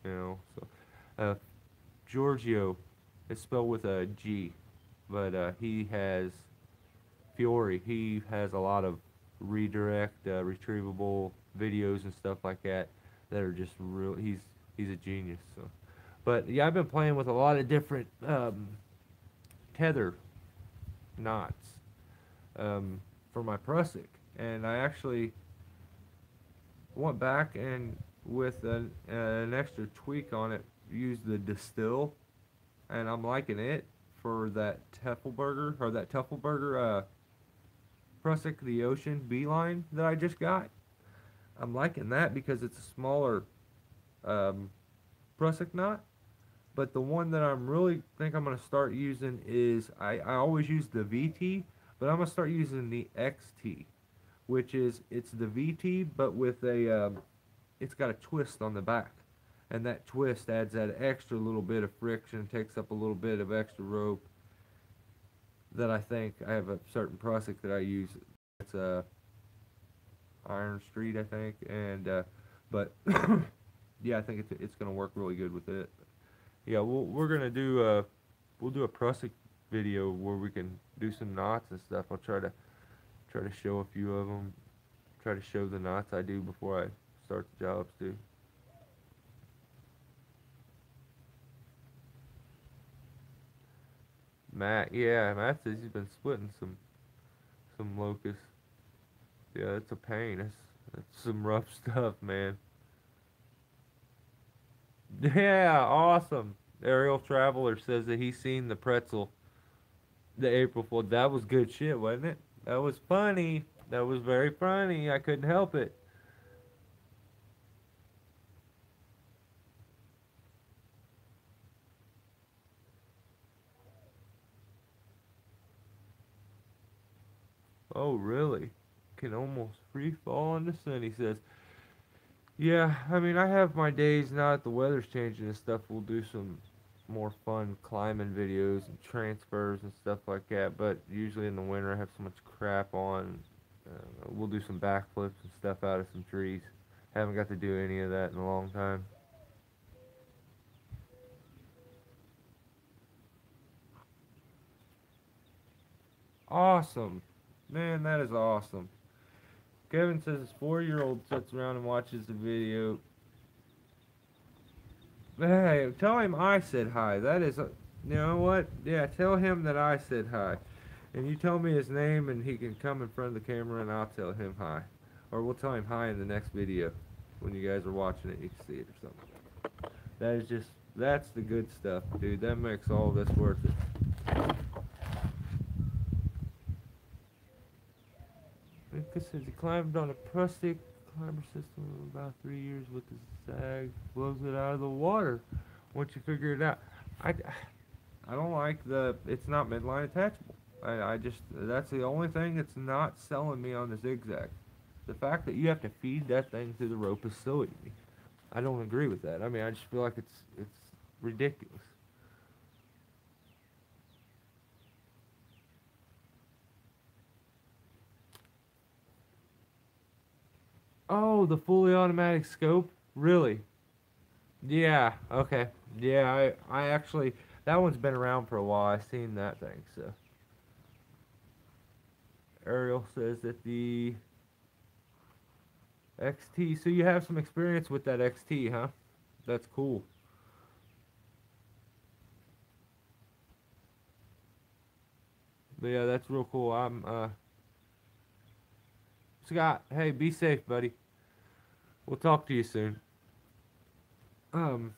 you know. So, Giorgio is spelled with a G. but he has Fiore. He has a lot of redirect, retrievable videos and stuff like that that are just real. He's a genius. So, but yeah, I've been playing with a lot of different tether knots for my Prussic, and I actually went back and with an extra tweak on it, used the distill, and I'm liking it for that Teffelberger or that Teffelberger Prussic the Ocean Beeline that I just got. I'm liking that because it's a smaller um, Prussic knot. But the one that I'm really think I'm gonna start using is I always use the VT, but I'm gonna start using the XT, which is it's the VT but with a it's got a twist on the back, and that twist adds that extra little bit of friction, takes up a little bit of extra rope. That I think I have a certain Prussic that I use. It's a Iron Street, I think, and but yeah, I think it's gonna work really good with it. Yeah, we're gonna do we'll do a Prussic video where we can do some knots and stuff. I'll try to show a few of them. Try to show the knots I do before I start the jobs too. Matt, yeah, Matt says he's been splitting some locusts. Yeah, it's a pain. That's some rough stuff, man. Yeah, awesome. Aerial Traveler says that he's seen the pretzel, the April Fool. That was good shit, wasn't it? That was funny. That was very funny. I couldn't help it. Oh, really? Can almost free fall in the sun, he says. Yeah, I mean, I have my days now that the weather's changing and stuff. We'll do some more fun climbing videos and transfers and stuff like that. But usually in the winter, I have so much crap on. We'll do some backflips and stuff out of some trees. Haven't got to do any of that in a long time. Awesome. Man, that is awesome. Kevin says his 4-year-old sits around and watches the video. Hey, tell him I said hi. That is, you know what? Yeah, tell him that I said hi. And you tell me his name and he can come in front of the camera and I'll tell him hi. Or we'll tell him hi in the next video. When you guys are watching it, you can see it or something. That is just, that's the good stuff, dude. That makes all this worth it. Lucas says he climbed on a Prustic climber system for about 3 years with the sag, blows it out of the water once you figure it out. I, I don't like it's not midline attachable. I just, that's the only thing that's not selling me on the zigzag. The fact that you have to feed that thing through the rope is silly to me. I don't agree with that. I mean, I just feel like it's ridiculous. Oh, the fully automatic scope? Really? Yeah, okay. Yeah, I actually, that one's been around for a while. I've seen that thing, so. Ariel says that the XT, so you have some experience with that XT, huh? That's cool. But yeah, that's real cool. Scott, hey, be safe, buddy. We'll talk to you soon. Um,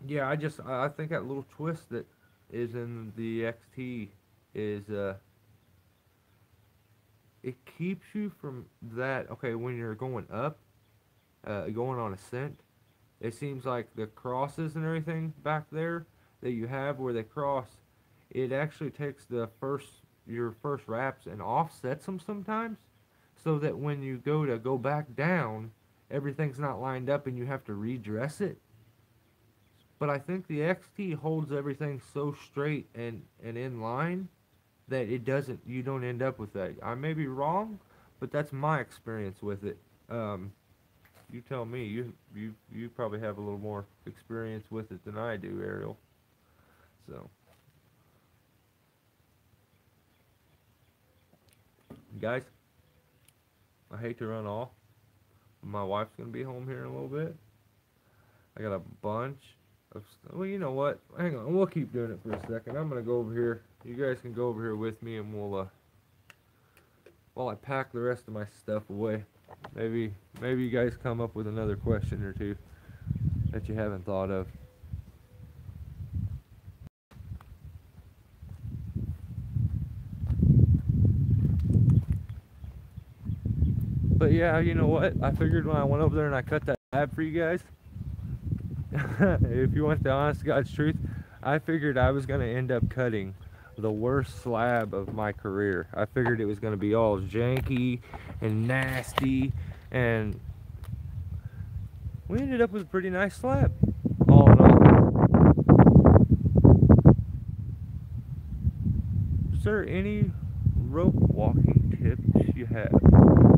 yeah, I think that little twist that is in the XT is, it keeps you from that, okay, when you're going up, going on ascent, it seems like the crosses and everything back there that you have where they cross, it actually takes your first wraps and offsets them sometimes, so that when you go back down, everything's not lined up and you have to redress it. But I think the XT holds everything so straight and in line that you don't end up with that. I may be wrong, but that's my experience with it. You tell me. You probably have a little more experience with it than I do, Ariel. So Guys, I hate to run off. My wife's gonna be home here in a little bit. I got a bunch of well, you know what? Hang on, we'll keep doing it for a second. I'm gonna go over here. You guys can go over here with me, and we'll while I pack the rest of my stuff away. Maybe you guys come up with another question or two that you haven't thought of. But yeah, you know what? I figured when I went over there and I cut that slab for you guys, if you want the honest God's truth, I figured I was going to end up cutting the worst slab of my career. I figured it was going to be all janky and nasty, and we ended up with a pretty nice slab, all in all. Is there any rope walking tips you have?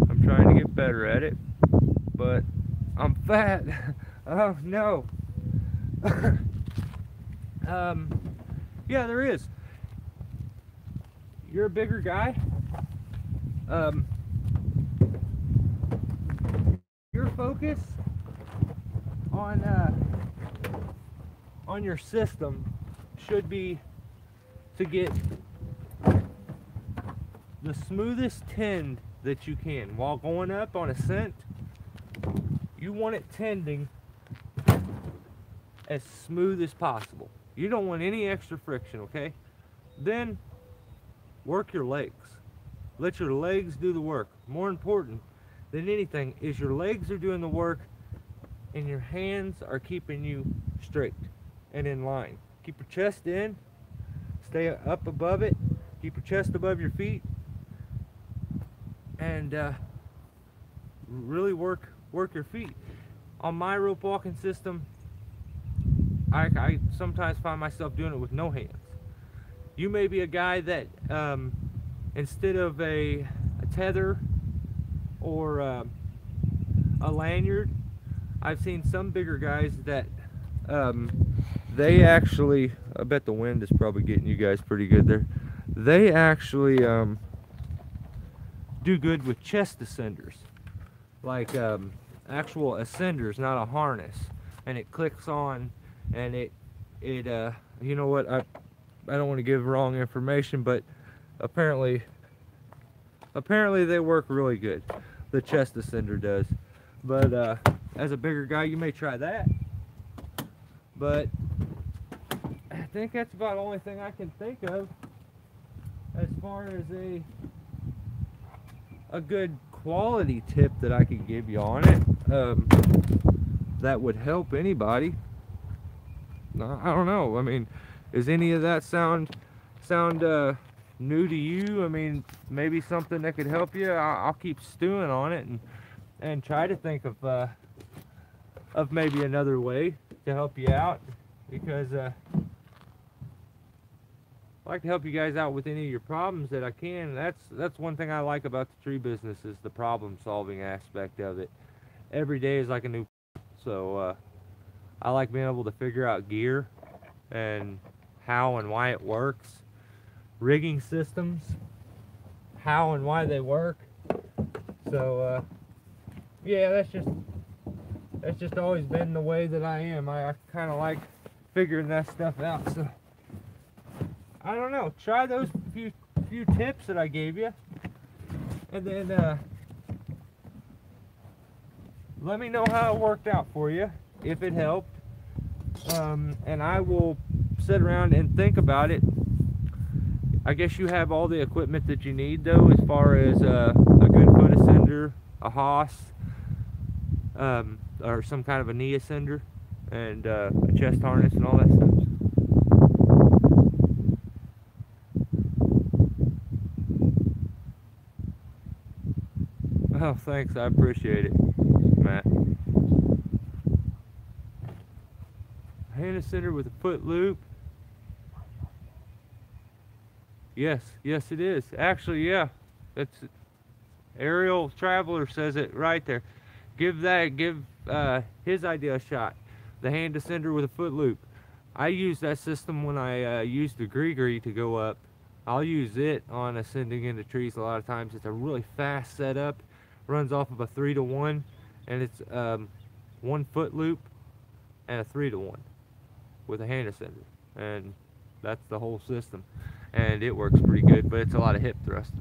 I'm trying to get better at it, but I'm fat. Oh no. Yeah, there is. You're a bigger guy. Your focus on your system should be to get the smoothest tend that you can. While going up on a scent, you want it tending as smooth as possible. You don't want any extra friction, okay? Then work your legs. Let your legs do the work. More important than anything is your legs are doing the work and your hands are keeping you straight and in line. Keep your chest in, stay up above it, keep your chest above your feet, and really work your feet. On my rope walking system, I sometimes find myself doing it with no hands. You may be a guy that instead of a tether or a lanyard, I've seen some bigger guys that they actually, I bet the wind is probably getting you guys pretty good there. They actually do good with chest ascenders, like actual ascenders, not a harness, and it clicks on, and it you know what, I don't want to give wrong information, but apparently they work really good. The chest ascender does. But as a bigger guy, you may try that. But I think that's about the only thing I can think of as far as a good quality tip that I could give you on it, that would help anybody. I don't know. I mean, is any of that sound new to you? I mean, maybe something that could help you. I'll keep stewing on it and try to think of maybe another way to help you out, because I like to help you guys out with any of your problems that I can. That's one thing I like about the tree business, is the problem solving aspect of it. Every day is like a new, so I like being able to figure out gear and how and why it works, rigging systems, how and why they work. So yeah, that's just always been the way that I am. I kind of like figuring that stuff out. So I don't know, try those few tips that I gave you, and then let me know how it worked out for you, if it helped, and I will sit around and think about it. I guess you have all the equipment that you need, though, as far as a good foot ascender, a Haas, or some kind of a knee ascender, and a chest harness and all that stuff. Oh, thanks, I appreciate it, Matt. Hand ascender with a foot loop. Yes, it is. Actually, yeah. It's Aerial Traveler says it right there. Give his idea a shot. The hand ascender with a foot loop. I used that system when I used the Gree to go up I'll use it on ascending into trees a lot of times. It's a really fast setup, runs off of a 3-to-1, and it's 1 foot loop and a 3-to-1 with a hand ascender, and that's the whole system, and it works pretty good, but it's a lot of hip thrust.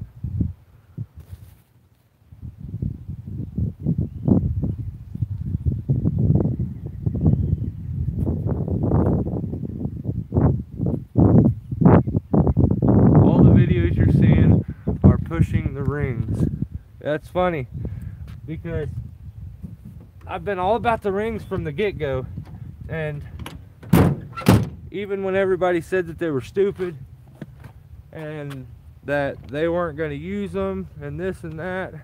All the videos you're seeing are pushing the rings. That's funny because I've been all about the rings from the get-go, and even when everybody said that they were stupid and that they weren't going to use them and this and that,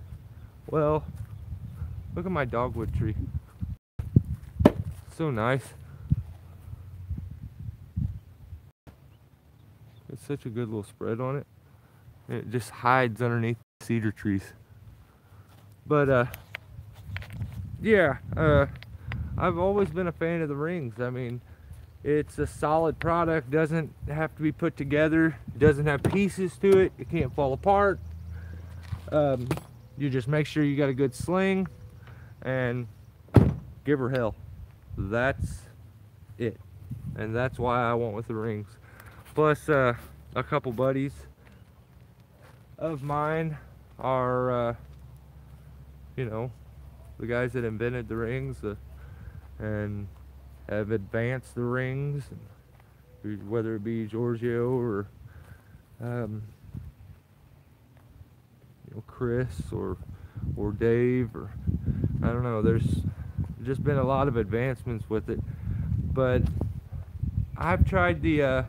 well, look at my dogwood tree. So nice. It's such a good little spread on it. It just hides underneath cedar trees. But yeah, I've always been a fan of the rings. I mean, it's a solid product, doesn't have to be put together, doesn't have pieces to it, it can't fall apart. You just make sure you got a good sling and give her hell. That's it. And that's why I went with the rings. Plus, a couple buddies of mine are, you know, the guys that invented the rings and have advanced the rings, whether it be Giorgio or you know, Chris or Dave, or I don't know. There's just been a lot of advancements with it, but I've tried the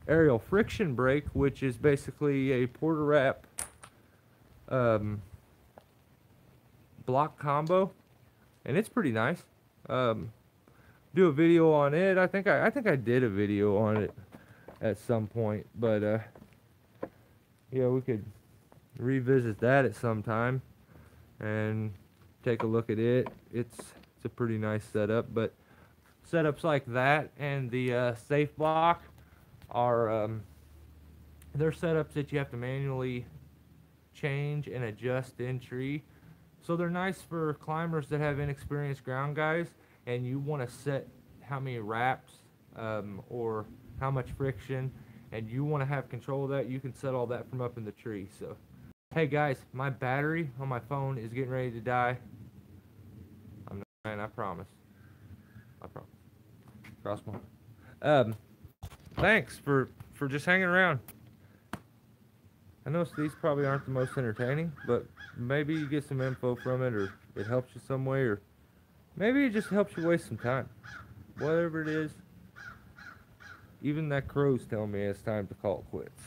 aerial friction brake, which is basically a Porter Wrap block combo, and it's pretty nice. Do a video on it. I think I did a video on it at some point, but yeah, we could revisit that at some time and take a look at it. It's a pretty nice setup, but setups like that and the safe block are they're setups that you have to manually change and adjust in tree. So they're nice for climbers that have inexperienced ground guys and you want to set how many wraps or how much friction, and you want to have control of that. You can set all that from up in the tree. So hey guys, my battery on my phone is getting ready to die. I'm not lying, I promise. Cross my heart. Thanks for just hanging around. I know these probably aren't the most entertaining, but maybe you get some info from it, or it helps you some way, or maybe it just helps you waste some time. Whatever it is, even that crow's telling me it's time to call it quits.